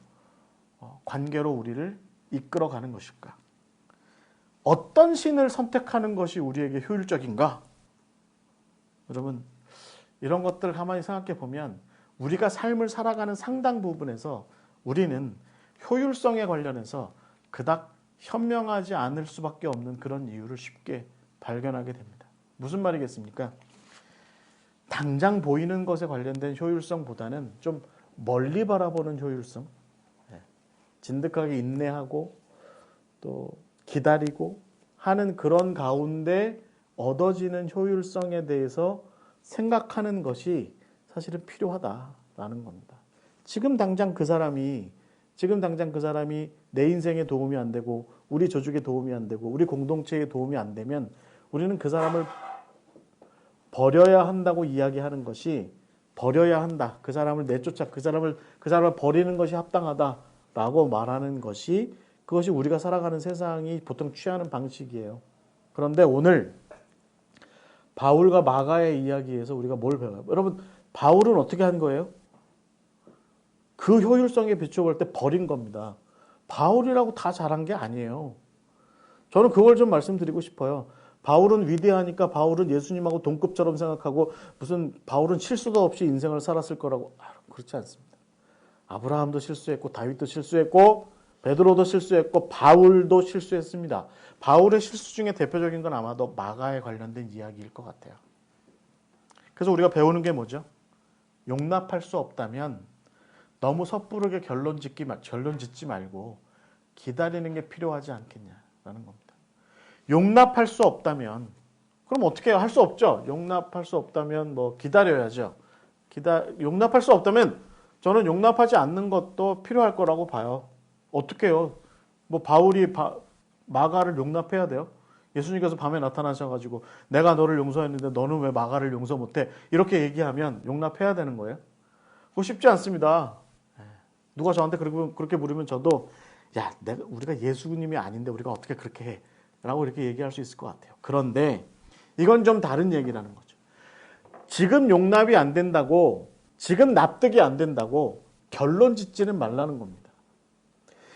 [SPEAKER 1] 우리를 이끌어가는 것일까? 어떤 신을 선택하는 것이 우리에게 효율적인가? 여러분, 이런 것들을 가만히 생각해 보면 우리가 삶을 살아가는 상당 부분에서 우리는 효율성에 관련해서 그닥 현명하지 않을 수밖에 없는 그런 이유를 쉽게 발견하게 됩니다. 무슨 말이겠습니까? 당장 보이는 것에 관련된 효율성보다는 좀 멀리 바라보는 효율성, 진득하게 인내하고 또 기다리고 하는 그런 가운데 얻어지는 효율성에 대해서 생각하는 것이 사실은 필요하다라는 겁니다. 지금 당장 그 사람이 내 인생에 도움이 안 되고 우리 조직에 도움이 안 되고 우리 공동체에 도움이 안 되면 우리는 그 사람을 버려야 한다고 이야기하는 것이 버려야 한다. 그 사람을 내쫓아 그 사람을 버리는 것이 합당하다라고 말하는 것이 그것이 우리가 살아가는 세상이 보통 취하는 방식이에요. 그런데 오늘 바울과 마가의 이야기에서 우리가 뭘 배워요? 여러분, 바울은 어떻게 한 거예요? 그 효율성에 비춰볼 때 버린 겁니다. 바울이라고 다 잘한 게 아니에요. 저는 그걸 좀 말씀드리고 싶어요. 바울은 위대하니까 바울은 예수님하고 동급처럼 생각하고 무슨 바울은 실수도 없이 인생을 살았을 거라고. 그렇지 않습니다. 아브라함도 실수했고 다윗도 실수했고 베드로도 실수했고 바울도 실수했습니다. 바울의 실수 중에 대표적인 건 아마도 마가에 관련된 이야기일 것 같아요. 그래서 우리가 배우는 게 뭐죠? 용납할 수 없다면 너무 섣부르게 결론 짓지 말고 기다리는 게 필요하지 않겠냐라는 겁니다. 용납할 수 없다면 그럼 어떻게 해요? 할 수 없죠. 용납할 수 없다면 뭐 기다려야죠. 용납할 수 없다면 저는 용납하지 않는 것도 필요할 거라고 봐요. 어떻게 해요? 뭐 바울이 마가를 용납해야 돼요? 예수님께서 밤에 나타나셔가지고 내가 너를 용서했는데 너는 왜 마가를 용서 못해? 이렇게 얘기하면 용납해야 되는 거예요? 그거 쉽지 않습니다. 누가 저한테 그렇게 물으면 저도 우리가 예수님이 아닌데 우리가 어떻게 그렇게 해? 라고 이렇게 얘기할 수 있을 것 같아요. 그런데 이건 좀 다른 얘기라는 거죠. 지금 용납이 안 된다고, 지금 납득이 안 된다고 결론 짓지는 말라는 겁니다.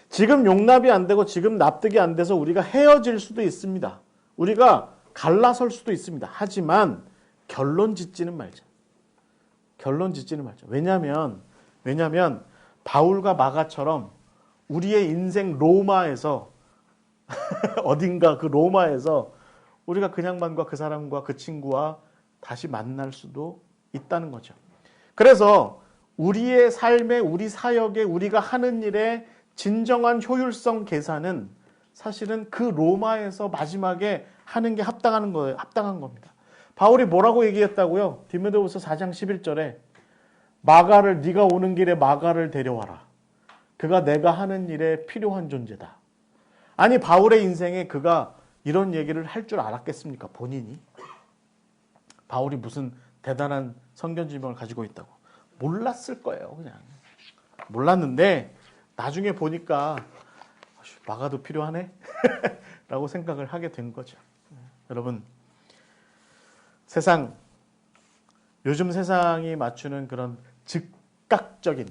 [SPEAKER 1] 지금 용납이 안 되고 지금 납득이 안 돼서 우리가 헤어질 수도 있습니다. 우리가 갈라설 수도 있습니다. 하지만 결론 짓지는 말자. 왜냐하면 바울과 마가처럼 우리의 인생 로마에서 어딘가 그 로마에서 우리가 그냥만과 그 사람과 그 친구와 다시 만날 수도 있다는 거죠. 그래서 우리의 삶에 우리 사역에 우리가 하는 일에 진정한 효율성 계산은 사실은 그 로마에서 마지막에 하는 게 합당한 겁니다. 바울이 뭐라고 얘기했다고요? 디모데후서 4장 11절에 네가 오는 길에 마가를 데려와라. 그가 내가 하는 일에 필요한 존재다. 아니 바울의 인생에 그가 이런 얘기를 할 줄 알았겠습니까? 본인이? 바울이 무슨 대단한 선견지명을 가지고 있다고. 몰랐을 거예요. 그냥. 몰랐는데 나중에 보니까 마가도 필요하네? 라고 생각을 하게 된 거죠. 여러분, 요즘 세상이 맞추는 그런 즉흥적이고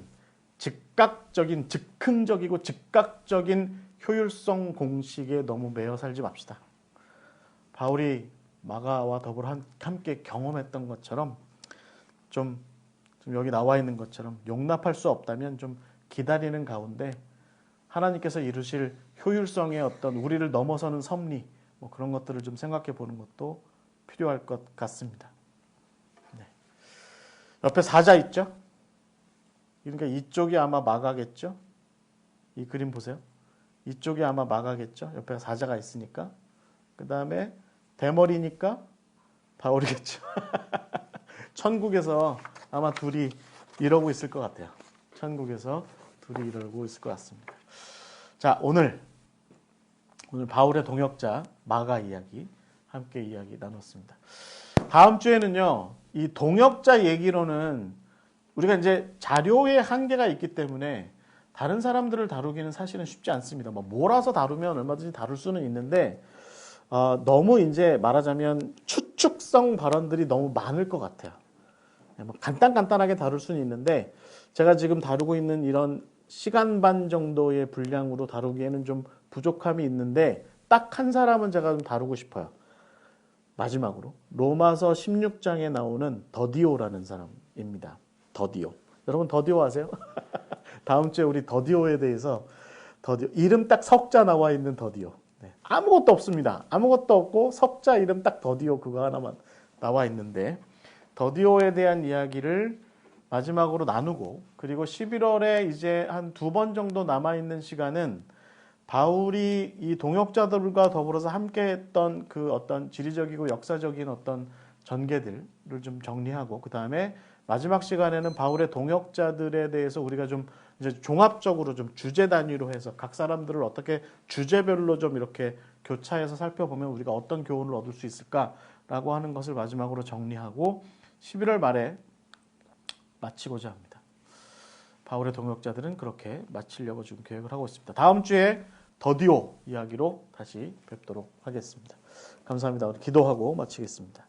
[SPEAKER 1] 즉각적인 효율성 공식에 너무 매여 살지 맙시다. 바울이 마가와 더불어 함께 경험했던 것처럼 좀 여기 나와 있는 것처럼 용납할 수 없다면 좀 기다리는 가운데 하나님께서 이루실 효율성의 어떤 우리를 넘어서는 섭리 뭐 그런 것들을 좀 생각해 보는 것도 필요할 것 같습니다. 네. 옆에 사자 있죠? 그러니까 이쪽이 아마 마가겠죠? 이 그림 보세요. 이쪽이 아마 마가겠죠? 옆에 사자가 있으니까. 그 다음에 대머리니까 바울이겠죠. 천국에서 아마 둘이 이러고 있을 것 같아요. 천국에서 둘이 이러고 있을 것 같습니다. 자, 오늘 바울의 동역자 마가 이야기 함께 이야기 나눴습니다. 다음 주에는요, 이 동역자 얘기로는 우리가 이제 자료의 한계가 있기 때문에 다른 사람들을 다루기는 사실은 쉽지 않습니다. 뭐 몰아서 다루면 얼마든지 다룰 수는 있는데 너무 이제 말하자면 추측성 발언들이 너무 많을 것 같아요. 뭐 간단하게 다룰 수는 있는데 제가 지금 다루고 있는 이런 시간 반 정도의 분량으로 다루기에는 좀 부족함이 있는데 딱 한 사람은 제가 좀 다루고 싶어요. 마지막으로 로마서 16장에 나오는 더디오라는 사람입니다. 더디오. 여러분 더디오 아세요? 다음 주에 우리 더디오에 대해서 이름 딱 석자 나와 있는 더디오. 네. 아무것도 없습니다. 아무것도 없고 석자 이름 딱 더디오 그거 하나만 나와 있는데 더디오에 대한 이야기를 마지막으로 나누고 그리고 11월에 이제 한 2번 정도 남아있는 시간은 바울이 이 동역자들과 더불어서 함께했던 그 어떤 지리적이고 역사적인 어떤 전개들을 좀 정리하고 그 다음에 마지막 시간에는 바울의 동역자들에 대해서 우리가 좀 이제 종합적으로 좀 주제 단위로 해서 각 사람들을 어떻게 주제별로 좀 이렇게 교차해서 살펴보면 우리가 어떤 교훈을 얻을 수 있을까라고 하는 것을 마지막으로 정리하고 11월 말에 마치고자 합니다. 바울의 동역자들은 그렇게 마치려고 지금 계획을 하고 있습니다. 다음 주에 더디오 이야기로 다시 뵙도록 하겠습니다. 감사합니다. 우리 기도하고 마치겠습니다.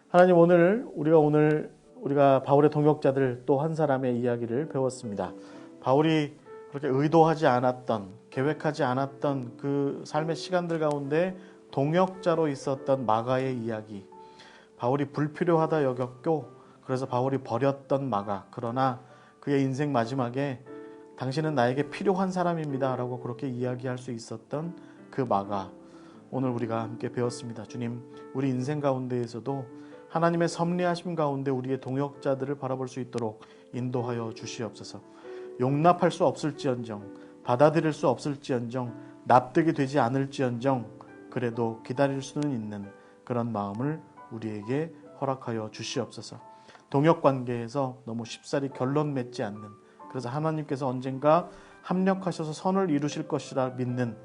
[SPEAKER 1] 하나님 우리가 바울의 동역자들 또 한 사람의 이야기를 배웠습니다. 바울이 그렇게 의도하지 않았던 계획하지 않았던 그 삶의 시간들 가운데 동역자로 있었던 마가의 이야기. 바울이 불필요하다 여겼고 그래서 바울이 버렸던 마가. 그러나 그의 인생 마지막에 당신은 나에게 필요한 사람입니다 라고 그렇게 이야기할 수 있었던 그 마가. 오늘 우리가 함께 배웠습니다. 주님, 우리 인생 가운데에서도 하나님의 섭리하심 가운데 우리의 동역자들을 바라볼 수 있도록 인도하여 주시옵소서. 용납할 수 없을지언정, 받아들일 수 없을지언정, 납득이 되지 않을지언정 그래도 기다릴 수는 있는 그런 마음을 우리에게 허락하여 주시옵소서. 동역관계에서 너무 쉽사리 결론 맺지 않는, 그래서 하나님께서 언젠가 합력하셔서 선을 이루실 것이라 믿는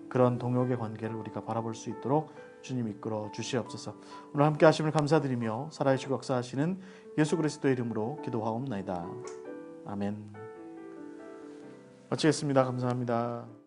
[SPEAKER 1] 그런 동역의 관계를 우리가 바라볼 수 있도록 주님 이끌어 주시옵소서. 오늘 함께 하심을 감사드리며 살아계시고 역사하시는 예수 그리스도의 이름으로 기도하옵나이다. 아멘. 마치겠습니다. 감사합니다.